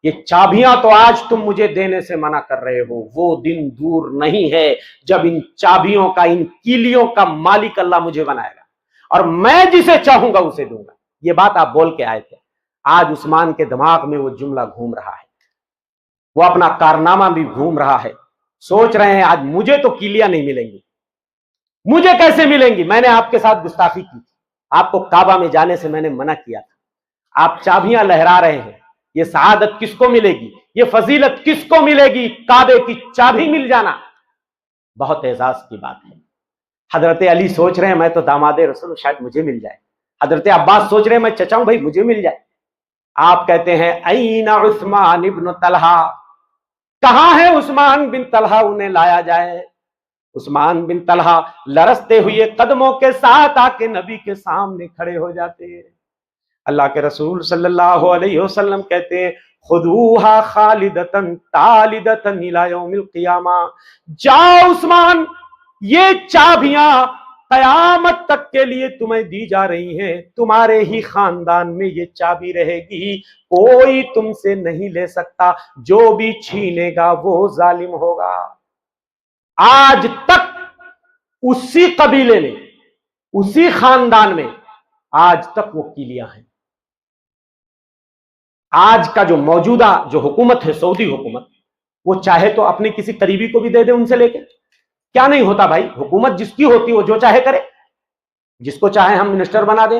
یہ چابیاں تو آج تم مجھے دینے سے منع کر رہے ہو, وہ دن دور نہیں ہے جب ان چابیوں کا, ان کیلیوں کا مالک اللہ مجھے بنائے گا اور میں جسے چاہوں گا اسے دوں گا. یہ بات آپ بول کے آئے تھے. آج عثمان کے دماغ میں وہ جملہ گھوم رہا ہے, وہ اپنا کارنامہ بھی گھوم رہا ہے. سوچ رہے ہیں آج مجھے تو کیلیاں نہیں ملیں گی, مجھے کیسے ملیں گی؟ میں نے آپ کے ساتھ گستاخی کی, آپ کو کعبہ میں جانے سے میں نے منع کیا تھا, آپ چابیاں لہرا رہے ہیں. یہ سعادت کس کو ملے گی, یہ فضیلت کس کو ملے گی؟ کعبے کی چابی مل جانا بہت اعزاز کی بات ہے. حضرت علی سوچ رہے ہیں میں تو داماد رسول, شاید مجھے مل جائے. حضرت عباس سوچ رہے ہیں میں چچا ہوں, بھائی مجھے مل جائے. آپ کہتے ہیں این عثمان ابن طلحہ, کہاں ہے عثمان بن طلحہ, انہیں لایا جائے. عثمان بن طلحہ لرزتے ہوئے قدموں کے ساتھ آ کے نبی کے سامنے کھڑے ہو جاتے ہیں. اللہ کے رسول صلی اللہ علیہ وسلم کہتے ہیں خذوها خالدتن تالدتن الى یوم القیامہ, جاؤ عثمان یہ چابیاں قیامت تک کے لیے تمہیں دی جا رہی ہیں, تمہارے ہی خاندان میں یہ چابی رہے گی, کوئی تم سے نہیں لے سکتا, جو بھی چھینے گا وہ ظالم ہوگا. آج تک اسی قبیلے میں, اسی خاندان میں آج تک وہ کیلیاں ہیں. آج کا جو موجودہ جو حکومت ہے, سعودی حکومت, وہ چاہے تو اپنے کسی قریبی کو بھی دے دے ان سے لے کے. کیا نہیں ہوتا بھائی, حکومت جس کی ہوتی وہ جو چاہے کرے. جس کو چاہے ہم منسٹر بنا دیں,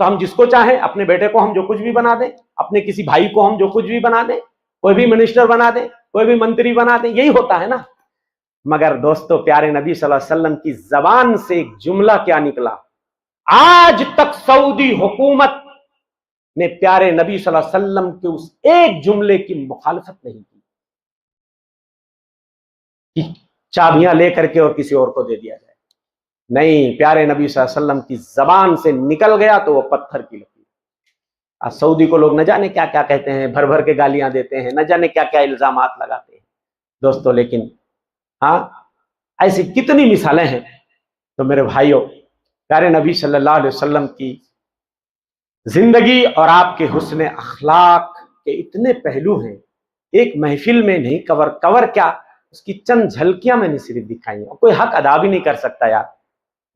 تو ہم جس کو چاہیں, اپنے بیٹے کو ہم جو کچھ بھی بنا دیں, اپنے کسی بھائی کو ہم جو کچھ بھی بنا دیں, کوئی بھی منسٹر بنا دیں, کوئی بھی منتری بنا دیں, یہی ہوتا ہے نا. مگر دوستو پیارے نبی صلی اللہ علیہ وسلم کی زبان سے ایک جملہ کیا نکلا, آج تک سعودی حکومت نے پیارے نبی صلی اللہ علیہ وسلم کے اس ایک جملے کی مخالفت نہیں کی کہ چابیاں لے کر کے اور کسی اور کو دے دیا جائے. نہیں, پیارے نبی صلی اللہ علیہ وسلم کی زبان سے نکل گیا تو وہ پتھر کی لکیر. آج سعودی کو لوگ نہ جانے کیا کیا کہتے ہیں, بھر بھر کے گالیاں دیتے ہیں, نہ جانے کیا کیا الزامات لگاتے ہیں دوستو. لیکن ہاں ایسی کتنی مثالیں ہیں. تو میرے بھائیوں, پیارے نبی صلی اللہ علیہ وسلم کی زندگی اور آپ کے حسن اخلاق کے اتنے پہلو ہیں, ایک محفل میں نہیں کور کیا, اس کی چند جھلکیاں میں نے صرف دکھائی ہیں. کوئی حق ادا بھی نہیں کر سکتا یار.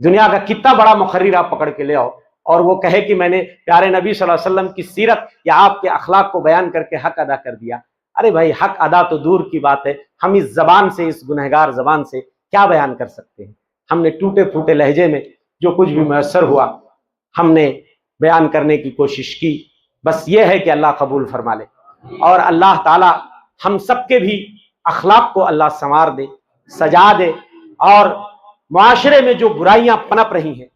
دنیا کا کتنا بڑا مقرر آپ پکڑ کے لے آؤ اور وہ کہے کہ میں نے پیارے نبی صلی اللہ علیہ وسلم کی سیرت یا آپ کے اخلاق کو بیان کر کے حق ادا کر دیا. ارے بھائی, حق ادا تو دور کی بات ہے, ہم اس زبان سے, اس گنہگار زبان سے کیا بیان کر سکتے ہیں؟ ہم نے ٹوٹے پھوٹے لہجے میں جو کچھ بھی میسر ہوا ہم نے بیان کرنے کی کوشش کی. بس یہ ہے کہ اللہ قبول فرما لے اور اللہ تعالی ہم سب کے بھی اخلاق کو اللہ سنوار دے, سجا دے, اور معاشرے میں جو برائیاں پنپ رہی ہیں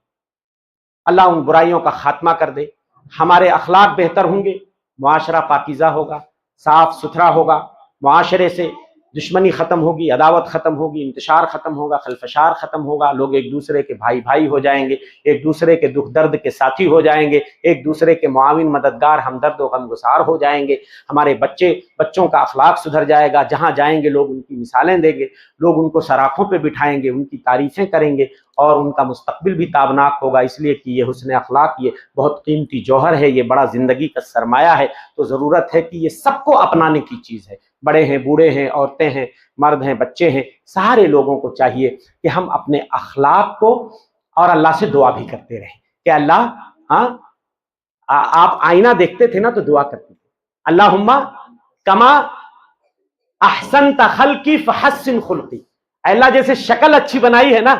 اللہ ان برائیوں کا خاتمہ کر دے. ہمارے اخلاق بہتر ہوں گے, معاشرہ پاکیزہ ہوگا, صاف ستھرا ہوگا, معاشرے سے دشمنی ختم ہوگی, عداوت ختم ہوگی, انتشار ختم ہوگا, خلفشار ختم ہوگا, لوگ ایک دوسرے کے بھائی بھائی ہو جائیں گے, ایک دوسرے کے دکھ درد کے ساتھی ہو جائیں گے, ایک دوسرے کے معاون مددگار ہمدرد و غمگسار ہو جائیں گے. ہمارے بچوں کا اخلاق سدھر جائے گا, جہاں جائیں گے لوگ ان کی مثالیں دیں گے, لوگ ان کو سراخوں پہ بٹھائیں گے, ان کی تعریفیں کریں گے اور ان کا مستقبل بھی تابناک ہوگا. اس لیے کہ یہ حسن اخلاق یہ بہت قیمتی جوہر ہے, یہ بڑا زندگی کا سرمایہ ہے. تو ضرورت ہے کہ یہ سب کو اپنانے کی چیز ہے. بڑے ہیں, بوڑھے ہیں, عورتیں ہیں, مرد ہیں, بچے ہیں, سارے لوگوں کو چاہیے کہ ہم اپنے اخلاق کو اور اللہ سے دعا بھی کرتے رہیں کہ اللہ, آپ آئینہ دیکھتے تھے نا تو دعا کرتے تھے, اللہم کما احسنت خلقی فحسن خلقی, اللہ جیسے شکل اچھی بنائی ہے نا,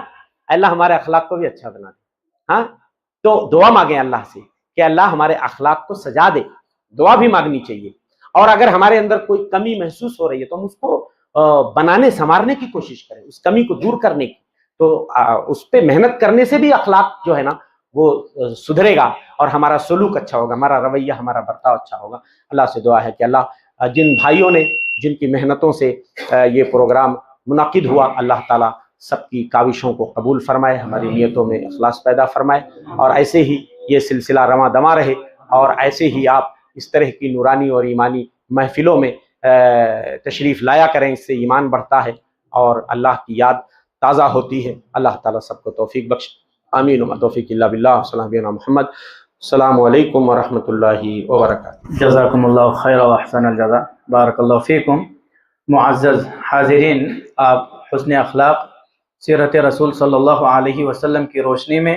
اللہ ہمارے اخلاق کو بھی اچھا بنا دے. تو دعا مانگیں اللہ سے کہ اللہ ہمارے اخلاق کو سجا دے. دعا بھی مانگنی چاہیے. اور اگر ہمارے اندر کوئی کمی محسوس ہو رہی ہے تو ہم اس کو بنانے سنوارنے کی کوشش کریں, اس کمی کو دور کرنے کی. تو اس پہ محنت کرنے سے بھی اخلاق جو ہے نا وہ سدھرے گا اور ہمارا سلوک اچھا ہوگا، ہمارا رویہ، ہمارا برتاؤ اچھا ہوگا۔ اللہ سے دعا ہے کہ اللہ جن بھائیوں نے جن کی محنتوں سے یہ پروگرام منعقد ہوا، اللہ تعالیٰ سب کی کاوشوں کو قبول فرمائے، ہماری نیتوں میں اخلاص پیدا فرمائے، اور ایسے ہی یہ سلسلہ رواں دواں رہے، اور ایسے ہی آپ اس طرح کی نورانی اور ایمانی محفلوں میں تشریف لایا کریں، اس سے ایمان بڑھتا ہے اور اللہ کی یاد تازہ ہوتی ہے۔ اللہ تعالیٰ سب کو توفیق بخش، آمین و توفیق اللہ باللہ، صلی اللہ علیہ محمد۔ السلام علیکم ورحمۃ اللہ وبرکاتہ۔ جزاکم اللہ خیر و احسن الجزا، بارک اللہ فیکم۔ معزز حاضرین، آپ حسن اخلاق، سیرت رسول صلی اللہ علیہ وسلم کی روشنی میں،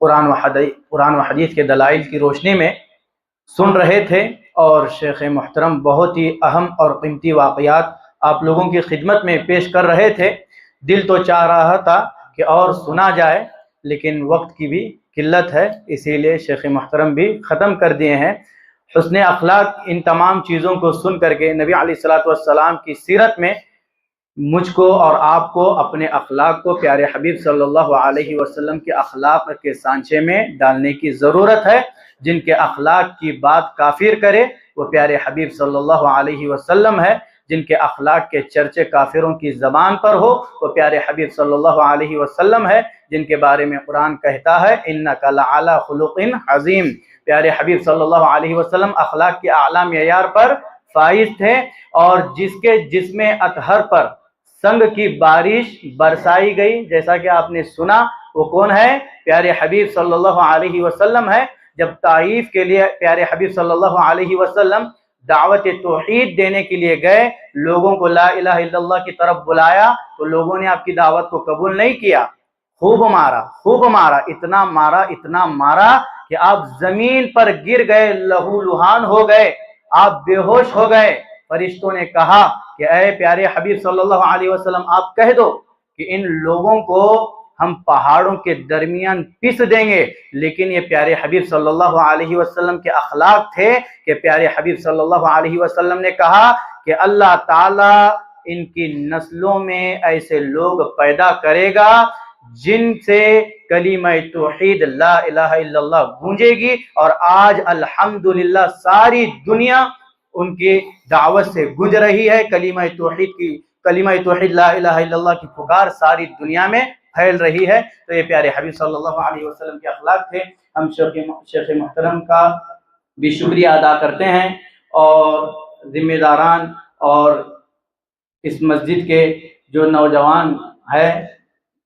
قرآن و حدیث کے دلائل کی روشنی میں سن رہے تھے، اور شیخ محترم بہت ہی اہم اور قیمتی واقعات آپ لوگوں کی خدمت میں پیش کر رہے تھے۔ دل تو چاہ رہا تھا کہ اور سنا جائے، لیکن وقت کی بھی قلت ہے، اسی لیے شیخ محترم بھی ختم کر دیے ہیں۔ حسن اخلاق، ان تمام چیزوں کو سن کر کے نبی علیہ الصلوۃ والسلام کی سیرت میں مجھ کو اور آپ کو اپنے اخلاق کو پیارے حبیب صلی اللہ علیہ وسلم کے اخلاق کے سانچے میں ڈالنے کی ضرورت ہے۔ جن کے اخلاق کی بات کافر کرے وہ پیارے حبیب صلی اللہ علیہ وسلم ہے، جن کے اخلاق کے چرچے کافروں کی زبان پر ہو وہ پیارے حبیب صلی اللہ علیہ وسلم ہے، جن کے بارے میں قرآن کہتا ہے اِنَّكَ لَعَلَىٰ خُلُقٍ عَظِيمٍ۔ پیارے حبیب صلی اللہ علیہ وسلم اخلاق کے اعلیٰ معیار پر فائز تھے، اور جس کے جسم اطہر پر سنگ کی بارش برسائی گئی، جیسا کہ آپ نے سنا، وہ کون ہے؟ پیارے حبیب صلی اللہ علیہ وسلم ہے۔ جب طائف کے لیے پیارے حبیب صلی اللہ علیہ وسلم دعوت توحید دینے کے لیے گئے، لوگوں کو لا الہ الا اللہ کی طرف بلایا، تو لوگوں نے آپ کی دعوت کو قبول نہیں کیا، خوب مارا، اتنا مارا کہ آپ زمین پر گر گئے، لہو لہان ہو گئے، آپ بے ہوش ہو گئے۔ فرشتوں نے کہا کہ اے پیارے حبیب صلی اللہ علیہ وسلم، آپ کہہ دو کہ ان لوگوں کو ہم پہاڑوں کے درمیان پیس دیں گے۔ لیکن یہ پیارے حبیب صلی اللہ علیہ وسلم کے اخلاق تھے کہ پیارے حبیب صلی اللہ علیہ وسلم نے کہا کہ اللہ تعالیٰ ان کی نسلوں میں ایسے لوگ پیدا کرے گا جن سے کلمہ توحید لا الہ الا اللہ گونجے گی، اور آج الحمدللہ ساری دنیا ان کی دعوت سے گونج رہی ہے۔ کلمہ توحید لا الہ الا اللہ کی پکار ساری دنیا میں پھیل رہی ہے۔ تو یہ پیارے حبیب صلی اللہ علیہ وسلم کے اخلاق تھے۔ ہم شیخ محترم کا بھی شکریہ ادا کرتے ہیں، اور ذمہ داران اور اس مسجد کے جو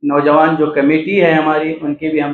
نوجوان جو کمیٹی ہے ہماری، ان کے بھی ہم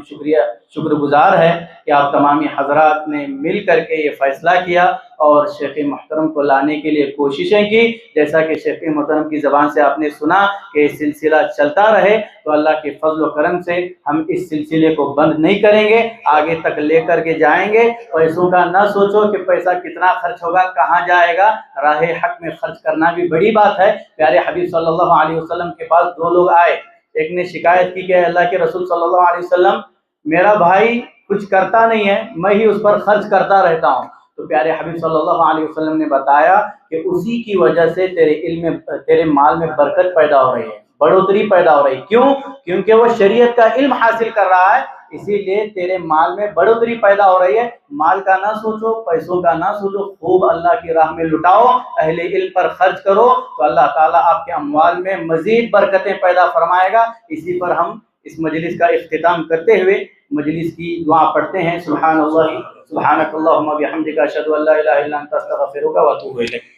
شکر گزار ہے کہ آپ تمامی حضرات نے مل کر کے یہ فیصلہ کیا اور شیخ محترم کو لانے کے لیے کوششیں کی۔ جیسا کہ شیخ محترم کی زبان سے آپ نے سنا کہ یہ سلسلہ چلتا رہے، تو اللہ کے فضل و کرم سے ہم اس سلسلے کو بند نہیں کریں گے، آگے تک لے کر کے جائیں گے۔ پیسوں کا نہ سوچو کہ پیسہ کتنا خرچ ہوگا، کہاں جائے گا، راہ حق میں خرچ کرنا بھی بڑی بات ہے۔ پیارے حبیب صلی اللہ علیہ وسلم کے پاس دو لوگ آئے، ایک نے شکایت کی کہ اللہ کے رسول صلی اللہ علیہ وسلم، میرا بھائی کچھ کرتا نہیں ہے، میں ہی اس پر خرچ کرتا رہتا ہوں۔ تو پیارے حبیب صلی اللہ علیہ وسلم نے بتایا کہ اسی کی وجہ سے تیرے مال میں برکت پیدا ہو رہی ہے، بڑھوتری پیدا ہو رہی ہے۔ کیوں؟ کیونکہ وہ شریعت کا علم حاصل کر رہا ہے، اسی لیے تیرے مال میں بڑھوتری پیدا ہو رہی ہے۔ مال کا نہ سوچو، پیسوں کا نہ سوچو، خوب اللہ کی راہ میں لٹاؤ، اہل علم پر خرچ کرو، تو اللہ تعالیٰ آپ کے اموال میں مزید برکتیں پیدا فرمائے گا۔ اسی پر ہم اس مجلس کا اختتام کرتے ہوئے مجلس کی دعا پڑھتے ہیں۔ سبحان اللہ، سبحانک اللہم و بحمدک، اشہد ان لا الہ الا انت، استغفرک و اتوب الیک۔